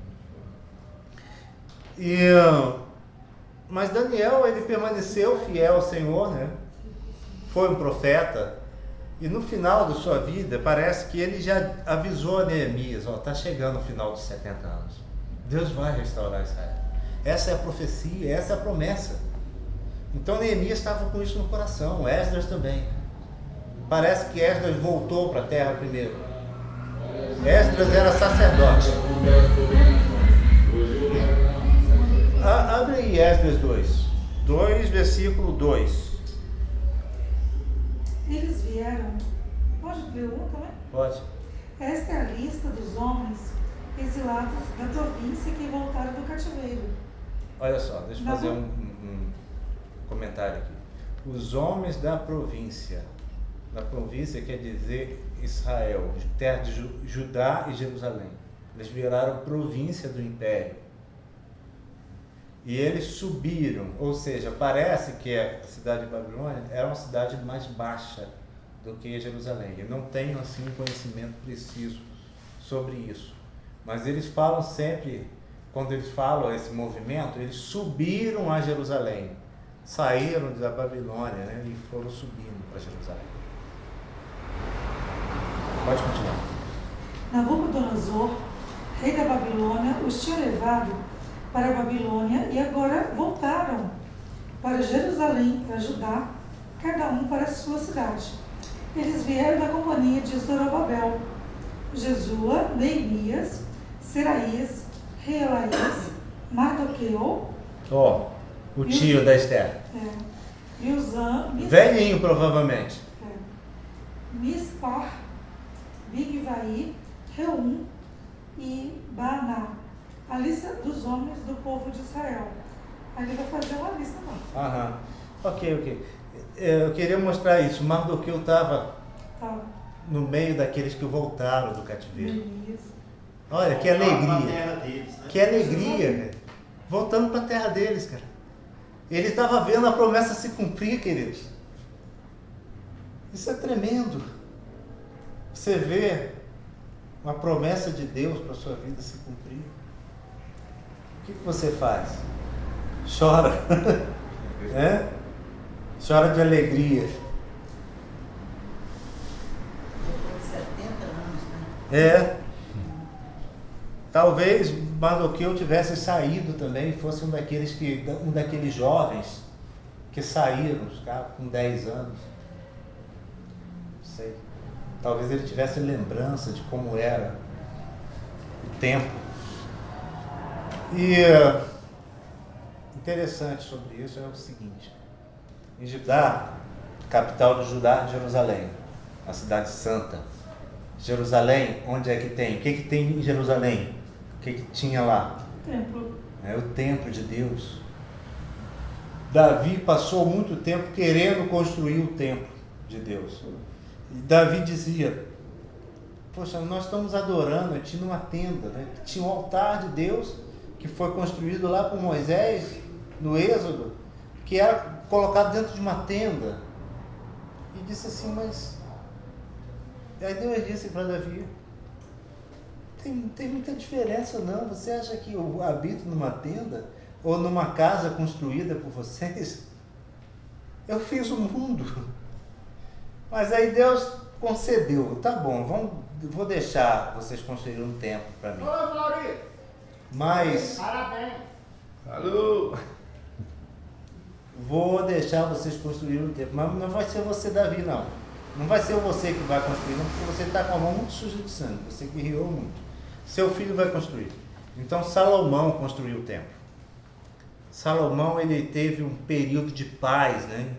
Speaker 1: Mas Daniel, ele permaneceu fiel ao Senhor, né? Foi um profeta, e no final da sua vida parece que ele já avisou a Neemias: está chegando o final dos 70 anos, Deus vai restaurar Israel. Essa é a profecia, essa é a promessa. Então Neemias estava com isso no coração, Esdras também. Parece que Esdras voltou para a terra primeiro. Esdras era sacerdote. Abre aí Esdras 2, versículo 2.
Speaker 3: Eles vieram. Pode ler um também?
Speaker 1: Pode.
Speaker 3: Esta é a lista dos homens exilados da província que voltaram do cativeiro.
Speaker 1: Olha só, deixa eu fazer um comentário aqui. Os homens da província. Da província quer dizer Israel, terra de Judá e Jerusalém. Eles viraram província do império. E eles subiram, ou seja, parece que a cidade de Babilônia era uma cidade mais baixa do que Jerusalém. Eu não tenho assim um conhecimento preciso sobre isso. Mas eles falam sempre, quando eles falam esse movimento, eles subiram a Jerusalém. Saíram da Babilônia, né, e foram subindo para Jerusalém. Pode continuar.
Speaker 3: Nabucodonosor, rei da Babilônia, os tinha levado para a Babilônia e agora voltaram para Jerusalém, para Judá, cada um para a sua cidade. Eles vieram da companhia de Zorobabel, Jesua, Neemias, Seraías, Reelaías, Mardoqueu.
Speaker 1: O tio da Esther. Velhinho, provavelmente.
Speaker 3: Mispar, Bigvai, Reum e Baaná. A lista dos homens do povo de Israel. Aí ele vai fazer uma lista lá.
Speaker 1: Ok. Eu queria mostrar isso. Mardoqueu estava no meio daqueles que voltaram do cativeiro. Olha, que alegria.
Speaker 5: Deles, né?
Speaker 1: Que alegria, velho. Voltando para a terra deles, cara. Ele estava vendo a promessa se cumprir, queridos. Isso é tremendo. Você vê uma promessa de Deus para a sua vida se cumprir. O que você faz? Chora. Chora de alegria.
Speaker 7: Depois de 70 anos, né?
Speaker 1: Talvez Mardoqueu tivesse saído também, fosse um daqueles jovens que saíram, com 10 anos. Não sei. Talvez ele tivesse lembrança de como era o tempo. E interessante sobre isso é o seguinte: em Judá, capital do Judá, Jerusalém, a cidade santa. Jerusalém, onde é que tem? O que tem em Jerusalém? O que tinha lá?
Speaker 3: Templo.
Speaker 1: É o templo de Deus. Davi passou muito tempo querendo construir o templo de Deus. E Davi dizia: poxa, nós estamos adorando aqui numa tenda, né? Tinha um altar de Deus que foi construído lá por Moisés, no Êxodo, que era colocado dentro de uma tenda. E disse assim: mas... Aí Deus disse para Davi: tem muita diferença não, você acha que eu habito numa tenda ou numa casa construída por vocês? Eu fiz o mundo. Mas aí Deus concedeu: tá bom, vou deixar vocês construírem um templo para mim.
Speaker 5: Ô, Maurício!
Speaker 1: Mas...
Speaker 5: Parabéns!
Speaker 4: Alô!
Speaker 1: Vou deixar vocês construírem um templo. Mas não vai ser você, Davi, não. Não vai ser você que vai construir, não, porque você está com a mão muito suja de sangue. Você guerreou muito. Seu filho vai construir. Então Salomão construiu o templo. Salomão, ele teve um período de paz, né?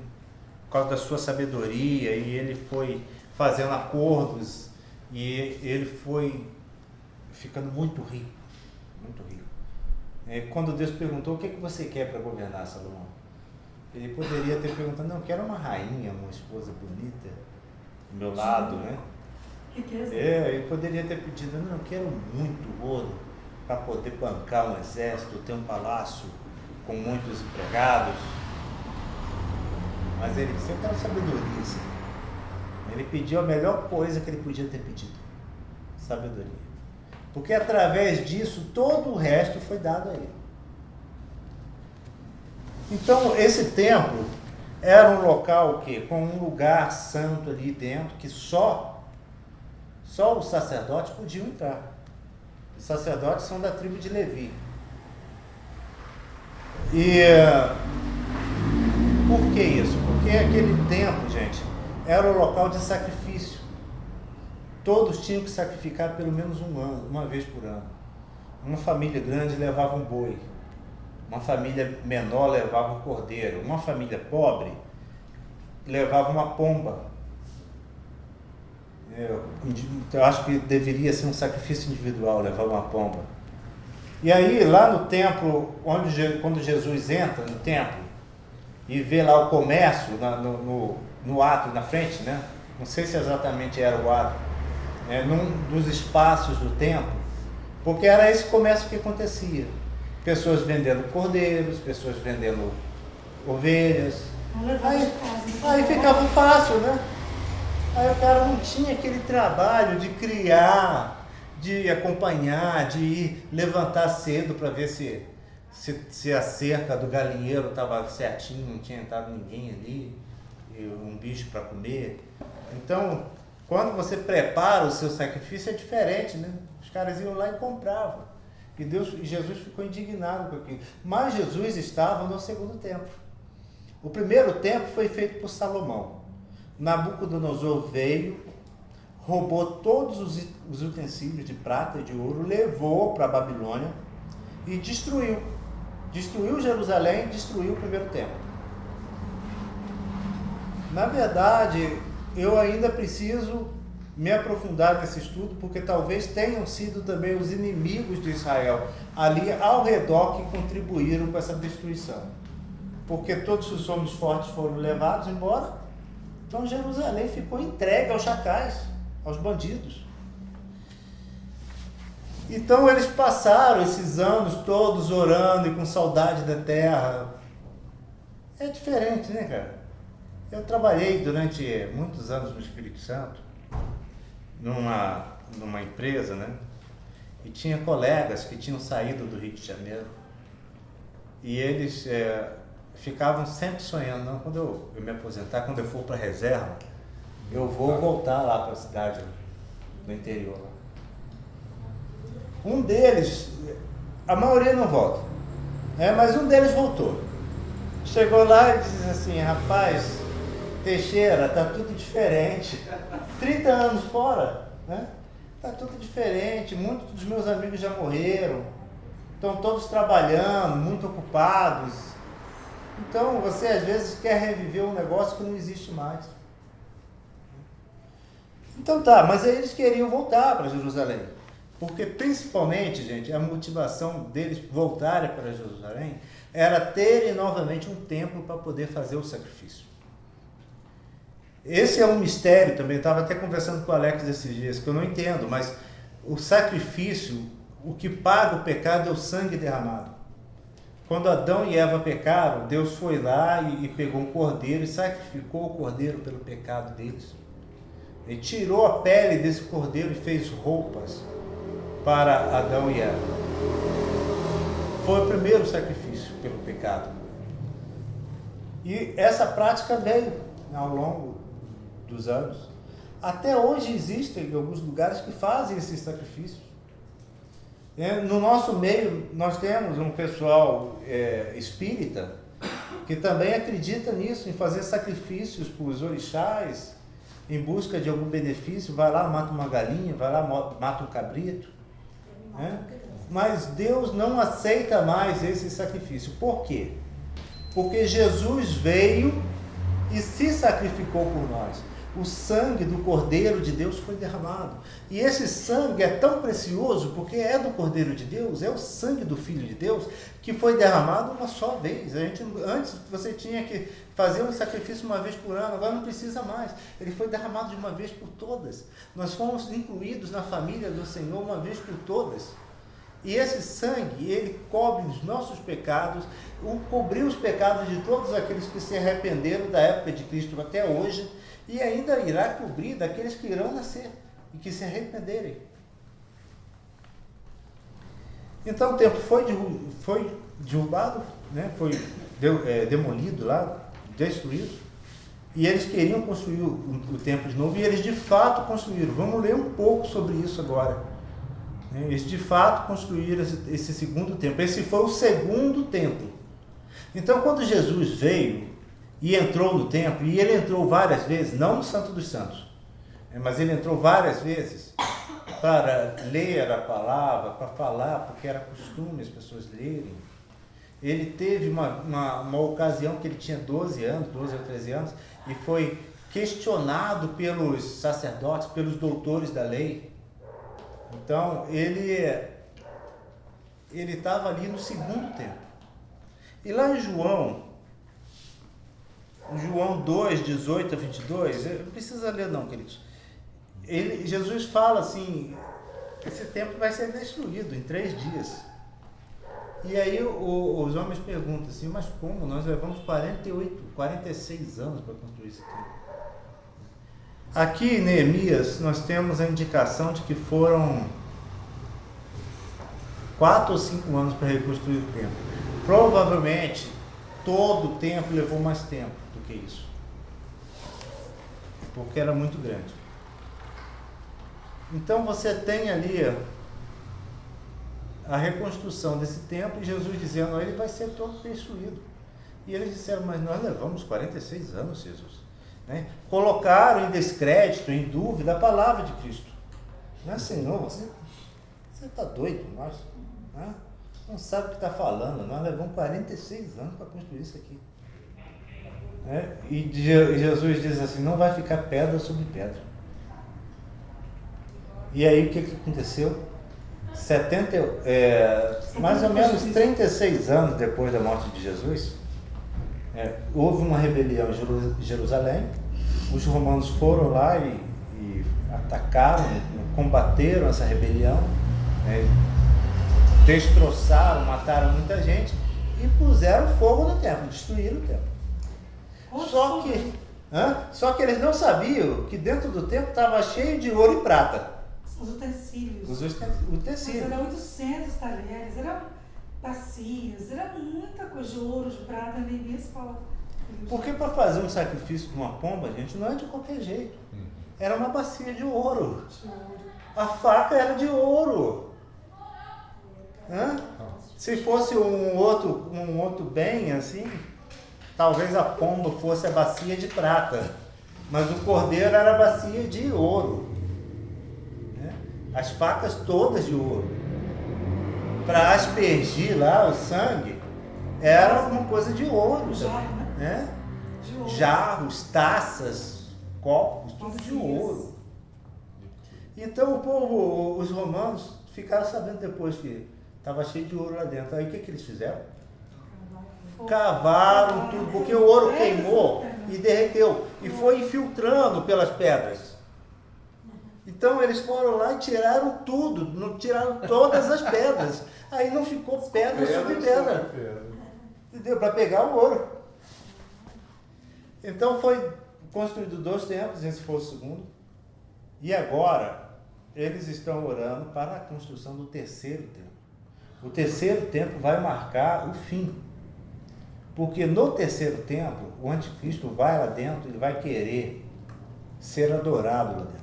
Speaker 1: Por causa da sua sabedoria, e ele foi fazendo acordos, e ele foi ficando muito rico. Muito rico. Quando Deus perguntou, o que você quer para governar, Salomão? Ele poderia ter perguntado, não, eu quero uma rainha, uma esposa bonita, do meu lado, né? Ele poderia ter pedido, não, eu quero muito ouro para poder bancar um exército, ter um palácio com muitos empregados. Mas ele disse, eu quero sabedoria, Senhor. Ele pediu a melhor coisa que ele podia ter pedido, sabedoria. Porque através disso, todo o resto foi dado a ele. Então, esse templo era um local com um lugar santo ali dentro, que só os sacerdotes podiam entrar. Os sacerdotes são da tribo de Levi. E por que isso? Porque aquele templo, gente, era o local de sacrifício. Todos tinham que sacrificar pelo menos uma vez por ano. Uma família grande levava um boi. Uma família menor levava um cordeiro. Uma família pobre levava uma pomba. Eu acho que deveria ser um sacrifício individual levar uma pomba. E aí, lá no templo, quando Jesus entra no templo e vê lá o comércio no átrio na frente, né? Não sei se exatamente era o átrio, num dos espaços do templo, porque era esse comércio que acontecia. Pessoas vendendo cordeiros, pessoas vendendo ovelhas. Aí ficava fácil, né? Aí o cara não tinha aquele trabalho de criar, de acompanhar, de ir levantar cedo para ver se a cerca do galinheiro estava certinho, não tinha entrado ninguém ali, um bicho para comer. Então, quando você prepara o seu sacrifício é diferente, né? Os caras iam lá e compravam. E Jesus ficou indignado com aquilo. Mas Jesus estava no segundo templo. O primeiro templo foi feito por Salomão. Nabucodonosor veio, roubou todos os utensílios de prata e de ouro, levou para a Babilônia e destruiu. Destruiu Jerusalém, destruiu o primeiro templo. Na verdade, eu ainda preciso me aprofundar nesse estudo, porque talvez tenham sido também os inimigos de Israel ali ao redor que contribuíram com essa destruição. Porque todos os homens fortes foram levados embora, então Jerusalém ficou entregue aos chacais, aos bandidos. Então eles passaram esses anos todos orando e com saudade da terra. É diferente, né, cara? Eu trabalhei durante muitos anos no Espírito Santo, numa empresa, né? E tinha colegas que tinham saído do Rio de Janeiro. E eles ficavam sempre sonhando, não, quando eu me aposentar, quando eu for para a reserva, eu vou voltar lá para a cidade do interior. Um deles, a maioria não volta, mas um deles voltou. Chegou lá e disse assim, rapaz, Teixeira, tá tudo diferente. 30 anos fora, né? Tá tudo diferente, muitos dos meus amigos já morreram, estão todos trabalhando, muito ocupados. Então você às vezes quer reviver um negócio que não existe mais. Então tá, mas aí eles queriam voltar para Jerusalém. Porque principalmente, gente, a motivação deles voltarem para Jerusalém era terem novamente um templo para poder fazer o sacrifício. Esse é um mistério também, eu estava até conversando com o Alex esses dias, que eu não entendo, mas o sacrifício, o que paga o pecado é o sangue derramado. Quando Adão e Eva pecaram, Deus foi lá e pegou um cordeiro e sacrificou o cordeiro pelo pecado deles. Ele tirou a pele desse cordeiro e fez roupas para Adão e Eva. Foi o primeiro sacrifício pelo pecado. E essa prática veio ao longo dos anos. Até hoje existem alguns lugares que fazem esses sacrifícios. No nosso meio, nós temos um pessoal espírita que também acredita nisso, em fazer sacrifícios para os orixás, em busca de algum benefício. Vai lá, mata uma galinha, vai lá, mata um cabrito. Mas Deus não aceita mais esse sacrifício. Por quê? Porque Jesus veio e se sacrificou por nós. o sangue do Cordeiro de Deus foi derramado. E esse sangue é tão precioso porque é do Cordeiro de Deus, é o sangue do Filho de Deus que foi derramado uma só vez. Antes você tinha que fazer um sacrifício uma vez por ano, agora não precisa mais. Ele foi derramado de uma vez por todas. Nós fomos incluídos na família do Senhor uma vez por todas. E esse sangue, ele cobre os nossos pecados, cobriu os pecados de todos aqueles que se arrependeram da época de Cristo até hoje, e ainda irá cobrir daqueles que irão nascer e que se arrependerem. Então o templo foi derrubado, né? Foi demolido lá, destruído, e eles queriam construir o templo de novo, e eles de fato construíram. Vamos ler um pouco sobre isso agora. Eles de fato construíram esse segundo templo. Esse foi o segundo templo. Então, quando Jesus veio e entrou no templo, e ele entrou várias vezes, não no Santo dos Santos, mas ele entrou várias vezes para ler a palavra, para falar, porque era costume as pessoas lerem. Ele teve uma ocasião que ele tinha 12 ou 13 anos, e foi questionado pelos sacerdotes, pelos doutores da lei. Então, ele estava ali no segundo templo. E lá em João 2, 18 a 22, não precisa ler não, queridos. Jesus fala assim, esse templo vai ser destruído em 3 dias. E aí os homens perguntam assim, mas como? Nós levamos 46 anos para construir esse templo. Aqui em Neemias, nós temos a indicação de que foram 4 ou 5 anos para reconstruir o templo. Provavelmente, todo o templo levou mais tempo do que isso, porque era muito grande. Então, você tem ali a reconstrução desse templo e Jesus dizendo, ele vai ser todo destruído. E eles disseram, mas nós levamos 46 anos, Jesus. Colocaram em descrédito, em dúvida, a palavra de Cristo. Senhor, você está doido, nós não sabe o que está falando, nós levamos 46 anos para construir isso aqui. E Jesus diz assim, não vai ficar pedra sobre pedra. E aí o que aconteceu? Mais ou menos 36 anos depois da morte de Jesus, houve uma rebelião em Jerusalém. Os romanos foram lá e atacaram, combateram essa rebelião, destroçaram, mataram muita gente e puseram fogo no templo, destruíram o templo. Só que eles não sabiam que dentro do templo estava cheio de ouro e prata.
Speaker 3: Os utensílios.
Speaker 1: Mas
Speaker 3: eram 800 talheres, eram bacias, era muita coisa de ouro, de prata, nem fala.
Speaker 1: Porque para fazer um sacrifício de uma pomba, gente, não é de qualquer jeito. Era uma bacia de ouro. A faca era de ouro. Se fosse um outro bem assim, talvez a pomba fosse a bacia de prata, mas o cordeiro era a bacia de ouro. As facas todas de ouro. Para aspergir lá o sangue, era uma coisa de ouro. Jarros, taças, copos, tudo de ouro. Então o povo, os romanos, ficaram sabendo depois que estava cheio de ouro lá dentro. Aí o que eles fizeram? Cavaram tudo, porque o ouro queimou e derreteu e foi infiltrando pelas pedras. Então eles foram lá e tiraram tudo, tiraram todas as pedras. Aí não ficou pedra sobre pedra. Entendeu? Para pegar o ouro. Então foi construído 2 templos, esse foi o segundo. E agora eles estão orando para a construção do 3º templo. O 3º templo vai marcar o fim. Porque no 3º templo, o anticristo vai lá dentro, ele vai querer ser adorado lá dentro.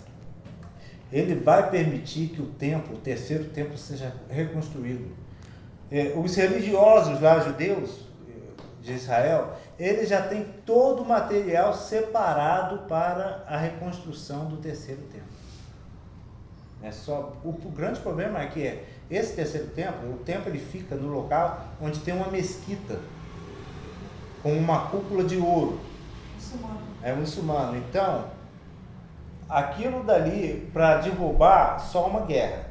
Speaker 1: Ele vai permitir que o 3º templo seja reconstruído. Os religiosos lá, judeus de Israel, eles já têm todo o material separado para a reconstrução do 3º templo. O grande problema é que esse 3º templo, o templo ele fica no local onde tem uma mesquita, com uma cúpula de ouro.
Speaker 3: Muçulmano.
Speaker 1: É muçulmano. Então, aquilo dali para derrubar só uma guerra.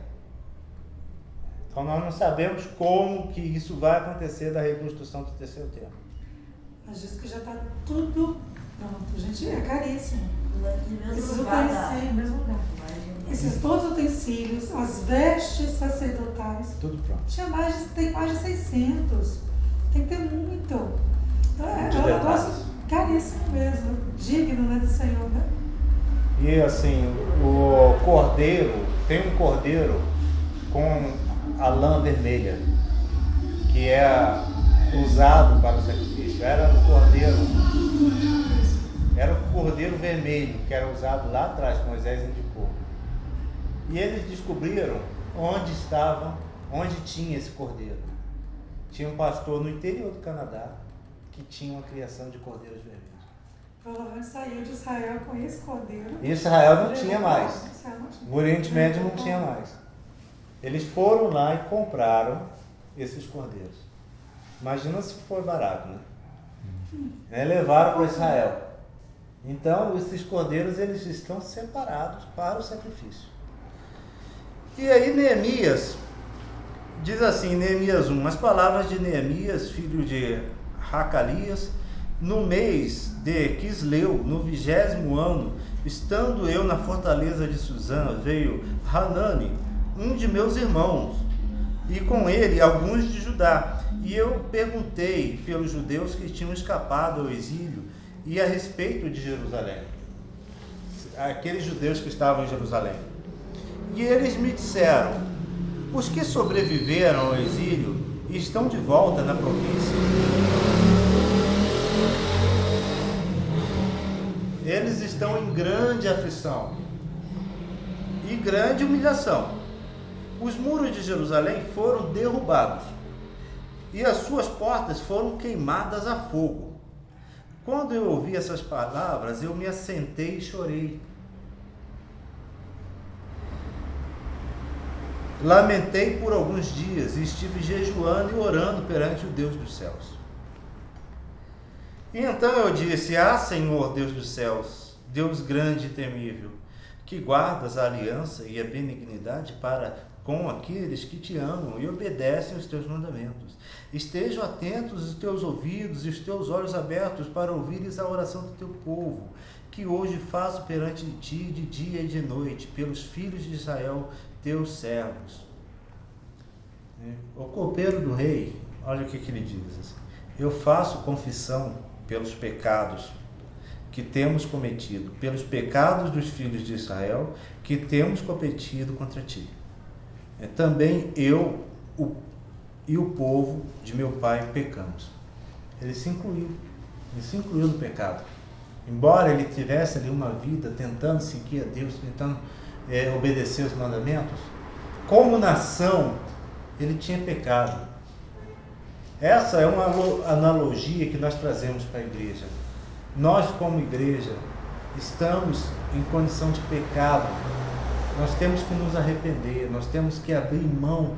Speaker 1: Então nós não sabemos como que isso vai acontecer da reconstrução do terceiro templo.
Speaker 3: Mas diz que já está tudo pronto, gente, é caríssimo. Esses
Speaker 6: lugar,
Speaker 3: utensílios, no mesmo lugar. Esses todos os utensílios, as vestes sacerdotais,
Speaker 1: Tudo pronto.
Speaker 3: tem mais de 600. Tem que ter muito. Então é um negócio caríssimo mesmo, digno, né, do Senhor, né?
Speaker 1: E assim, o cordeiro, tem um cordeiro com a lã vermelha, que é usado para o sacrifício. Era o cordeiro vermelho, que era usado lá atrás, que Moisés indicou. E eles descobriram onde tinha esse cordeiro. Tinha um pastor no interior do Canadá que tinha uma criação de cordeiros vermelhos.
Speaker 3: Pelo menos saiu de Israel com esse cordeiro.
Speaker 1: Israel não tinha mais.
Speaker 3: Israel não tinha.
Speaker 1: O Oriente Médio não tinha mais. Eles foram lá e compraram esses cordeiros. Imagina se foi barato, né? Levaram para Israel. Então, esses cordeiros, eles estão separados para o sacrifício. E aí Neemias, diz assim, Neemias 1, as palavras de Neemias, filho de Hacalias, no mês de Quisleu, no 20º ano, estando eu na fortaleza de Suzã, veio Hanani, um de meus irmãos, e com ele alguns de Judá. E eu perguntei pelos judeus que tinham escapado ao exílio e a respeito de Jerusalém, aqueles judeus que estavam em Jerusalém. E eles me disseram, os que sobreviveram ao exílio estão de volta na província. Eles estão em grande aflição e grande humilhação. Os muros de Jerusalém foram derrubados e as suas portas foram queimadas a fogo. Quando eu ouvi essas palavras, eu me assentei e chorei. Lamentei por alguns dias e estive jejuando e orando perante o Deus dos céus. E então eu disse, Senhor, Deus dos céus, Deus grande e temível, que guardas a aliança e a benignidade para com aqueles que te amam e obedecem os teus mandamentos. Estejam atentos os teus ouvidos e os teus olhos abertos para ouvires a oração do teu povo, que hoje faço perante ti de dia e de noite, pelos filhos de Israel, teus servos. O copeiro do rei, olha o que ele diz, assim, eu faço confissão pelos pecados que temos cometido, pelos pecados dos filhos de Israel que temos cometido contra ti. Também eu e o povo de meu pai pecamos. Ele se incluiu no pecado. Embora ele tivesse ali uma vida tentando seguir a Deus, tentando obedecer os mandamentos, como nação ele tinha pecado. Essa é uma analogia que nós trazemos para a igreja. Nós, como igreja, estamos em condição de pecado. Nós temos que nos arrepender, nós temos que abrir mão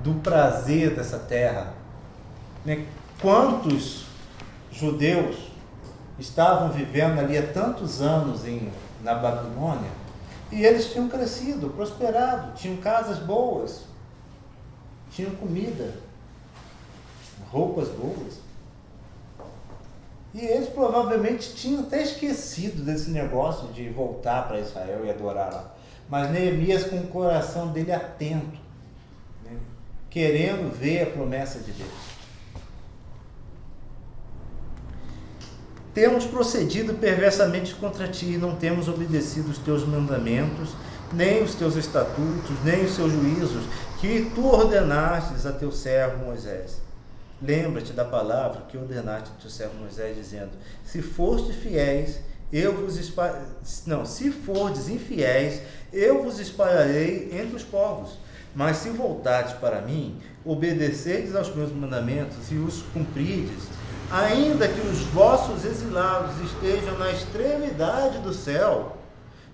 Speaker 1: do prazer dessa terra. Quantos judeus estavam vivendo ali há tantos anos na Babilônia e eles tinham crescido, prosperado, tinham casas boas, tinham comida, roupas boas. E eles provavelmente tinham até esquecido desse negócio de voltar para Israel e adorar lá. Mas Neemias, com o coração dele atento, querendo ver a promessa de Deus. Temos procedido perversamente contra ti e não temos obedecido os teus mandamentos, nem os teus estatutos, nem os teus juízos, que tu ordenastes a teu servo Moisés. Lembra-te da palavra que ordenaste a teu servo Moisés, dizendo, se fordes infiéis, eu vos espalharei entre os povos. Mas se voltardes para mim, obedecedes aos meus mandamentos e os cumprirdes, ainda que os vossos exilados estejam na extremidade do céu,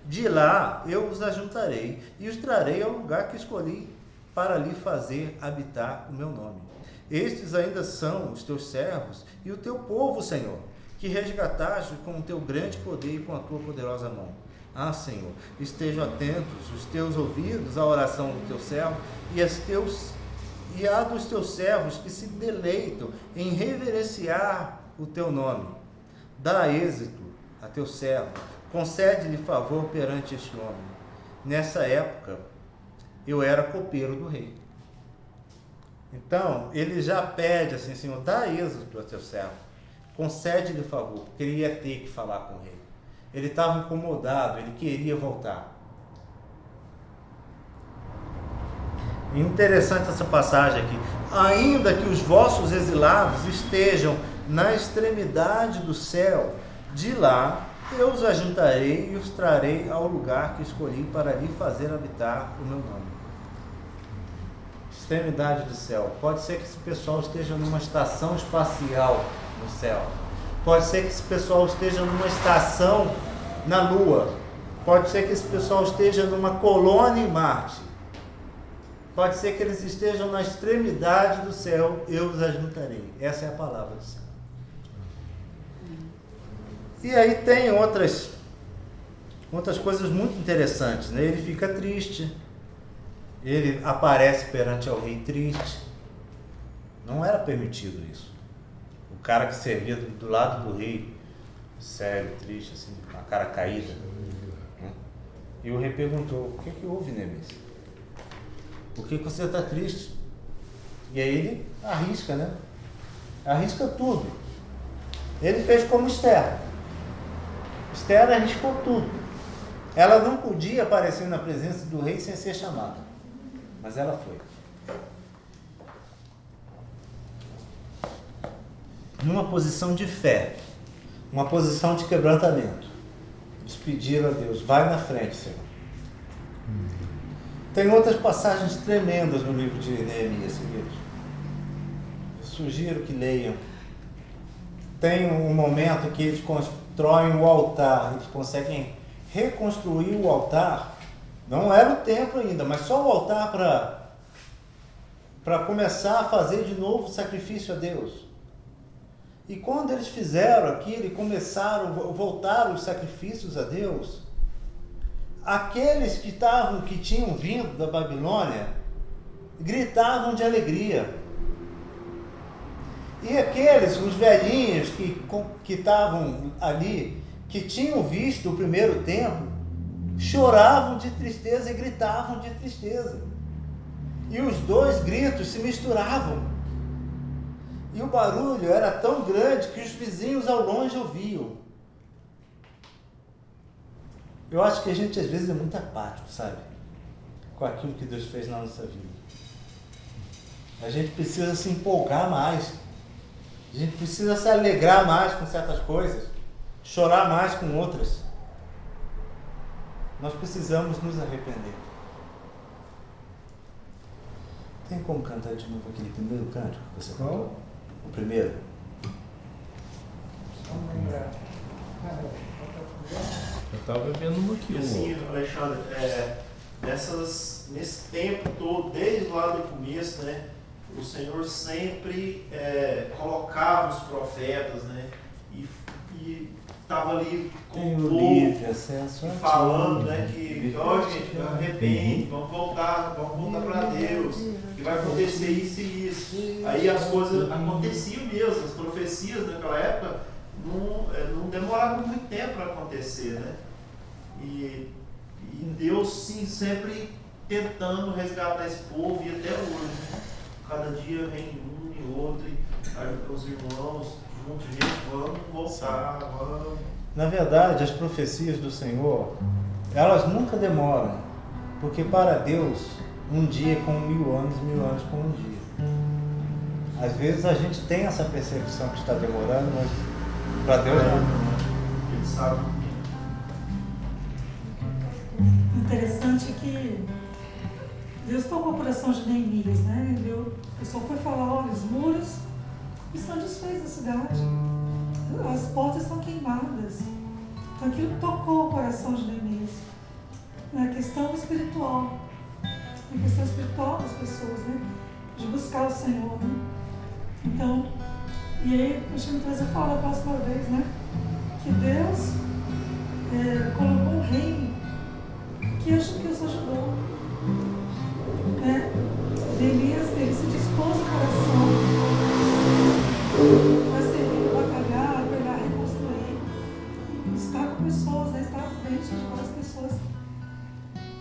Speaker 1: de lá eu os ajuntarei e os trarei ao lugar que escolhi para lhe fazer habitar o meu nome. Estes ainda são os teus servos e o teu povo, Senhor, que resgataste com o teu grande poder e com a tua poderosa mão. Ah, Senhor, estejam atentos os teus ouvidos à oração do teu servo e a dos teus servos que se deleitam em reverenciar o teu nome. Dá êxito a teu servo, concede-lhe favor perante este homem. Nessa época, eu era copeiro do rei. Então, ele já pede assim, Senhor, dá êxito a teu servo, concede-lhe favor, porque ele ia ter que falar com o rei. Ele estava incomodado, ele queria voltar. Interessante essa passagem aqui. Ainda que os vossos exilados estejam na extremidade do céu, de lá eu os ajuntarei e os trarei ao lugar que escolhi para lhe fazer habitar o meu nome. Extremidade do céu. Pode ser que esse pessoal esteja numa estação espacial no céu. Pode ser que esse pessoal esteja numa estação na Lua. Pode ser que esse pessoal esteja numa colônia em Marte. Pode ser que eles estejam na extremidade do céu, eu os ajuntarei. Essa é a palavra do céu. E aí tem outras coisas muito interessantes, né? Ele fica triste. Ele aparece perante ao rei triste. Não era permitido isso. O cara que servia do lado do rei, sério, triste, assim, com a cara caída. Né? E o rei perguntou, o que houve, Neemias? Por que você está triste? E aí ele arrisca, né? Arrisca tudo. Ele fez como Esther. Esther arriscou tudo. Ela não podia aparecer na presença do rei sem ser chamada. Mas ela foi. Numa posição de fé. Uma posição de quebrantamento. Despedir a Deus. Vai na frente, Senhor. Tem outras passagens tremendas no livro de Neemias, queridos. Eu sugiro que leiam. Tem um momento que eles constroem o altar, eles conseguem reconstruir o altar. Não era o templo ainda, mas só o altar para começar a fazer de novo o sacrifício a Deus. E quando eles fizeram aquilo e voltaram os sacrifícios a Deus, aqueles que tinham vindo da Babilônia gritavam de alegria. E aqueles, os velhinhos que estavam ali, que tinham visto o primeiro templo, choravam de tristeza e gritavam de tristeza. E os dois gritos se misturavam. E o barulho era tão grande que os vizinhos ao longe ouviam. Eu acho que a gente às vezes é muito apático, sabe? Com aquilo que Deus fez na nossa vida. A gente precisa se empolgar mais. A gente precisa se alegrar mais com certas coisas. Chorar mais com outras. Nós precisamos nos arrepender. Tem como cantar de novo aquele primeiro canto que você cantou? O primeiro?
Speaker 2: Eu estava vendo uma aqui.
Speaker 5: E assim, Alexandre, nesse tempo todo, desde lá do começo, né, o Senhor sempre colocava os profetas, né, e estava ali com o povo, falando, né, que gente, arrepende, vamos voltar para Deus, que vai acontecer isso e isso. Aí as coisas aconteciam mesmo, as profecias naquela época não demoravam muito tempo para acontecer, né? E Deus, sim, sempre tentando resgatar esse povo, e até hoje, né? Cada dia vem um e outro, e os irmãos juntos, gente, vamos voltar, vamos.
Speaker 1: Na verdade, as profecias do Senhor, elas nunca demoram, porque para Deus, um dia é como 1000 anos, 1000 anos como um dia. Às vezes a gente tem essa percepção que está demorando, mas para Deus não.
Speaker 5: Ele sabe.
Speaker 3: Interessante que Deus tocou o coração de Neemias, né? O pessoal foi falar, olha, os muros estão desfeitos da cidade, as portas estão queimadas. Então aquilo tocou o coração de Neemias. É a questão espiritual. A questão espiritual das pessoas, né? De buscar o Senhor, né? Então, e aí, deixa eu me trazer fala a próxima vez, né? Que Deus, colocou um reino que os ajudou. Neemias, ele se dispôs o coração para servir, batalhar, pegar, reconstruir, estar com pessoas, estar à frente de várias pessoas.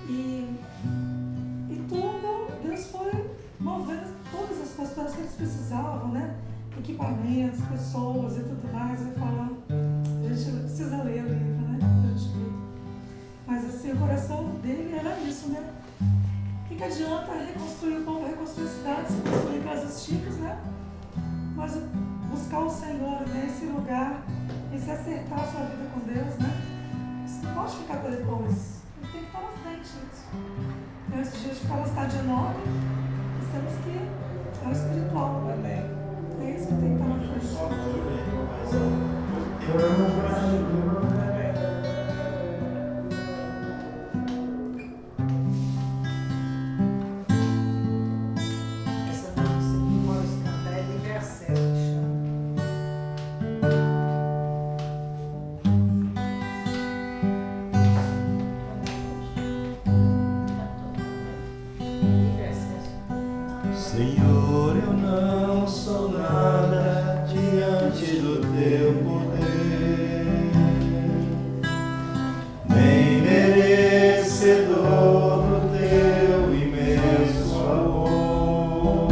Speaker 3: E tudo, Deus foi movendo todas as pessoas que eles precisavam, né? Equipamentos, pessoas e tudo mais. Eu falo, a gente precisa ler o livro, né? A gente lê. Mas assim, o coração dele era isso, né? O que adianta reconstruir o povo, reconstruir cidades, construir casas chiques, né? Mas buscar o Senhor nesse lugar e se acertar a sua vida com Deus, né? Isso não pode ficar para depois. Ele tem que estar na frente disso. Então, esse dia de ficar na cidade enorme, nós temos que é o espiritual.
Speaker 1: Amém.
Speaker 3: É isso que tem que estar na frente.
Speaker 5: Só tudo, mas eu
Speaker 7: Essa música que nós cantar é livre acesso, que chama. Livre acesso.
Speaker 2: Senhor, eu não sou nada diante do teu poder, nem merecedor do teu imenso amor.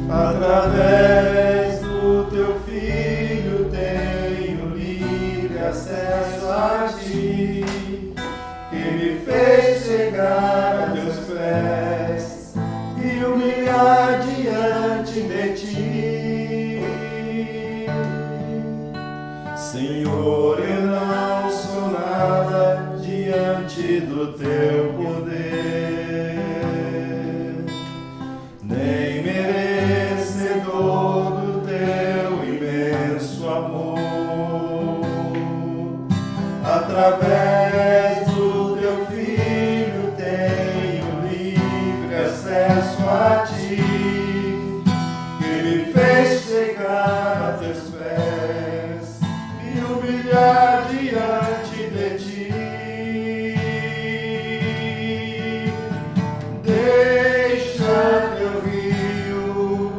Speaker 2: Através do teu filho tenho livre acesso a ti, que me fez chegar a teus pés e humilhar diante de ti. Senhor, eu não sou nada diante do teu poder, nem merecedor do teu imenso amor. Através do teu filho tenho livre acesso a ti, que me fez chegar a teus pés e humilhar diante de ti. Deixa teu rio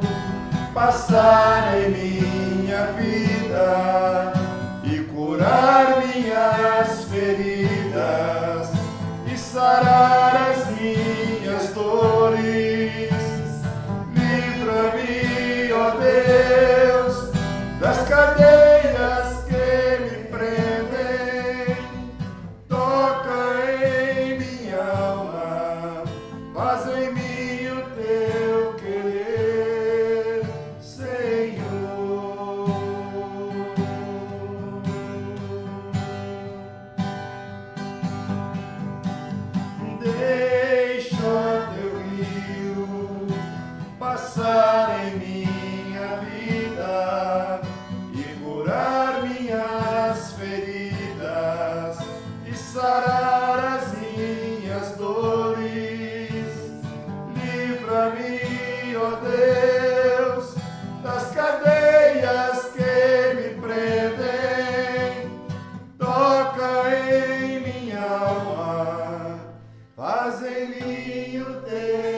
Speaker 2: passar em minha vida e curar minhas feridas e sarar as minhas dores. Livra-me, ó Deus, das cadeias que me prendem. Toca em minha alma, faz em mim o teu querer, Senhor. Deixa teu rio passar em minha vida e curar minhas feridas e sarar as minhas dores. Livra-me, ó Deus, das cadeias que me prendem. Toca em minha alma, faz em mim o teu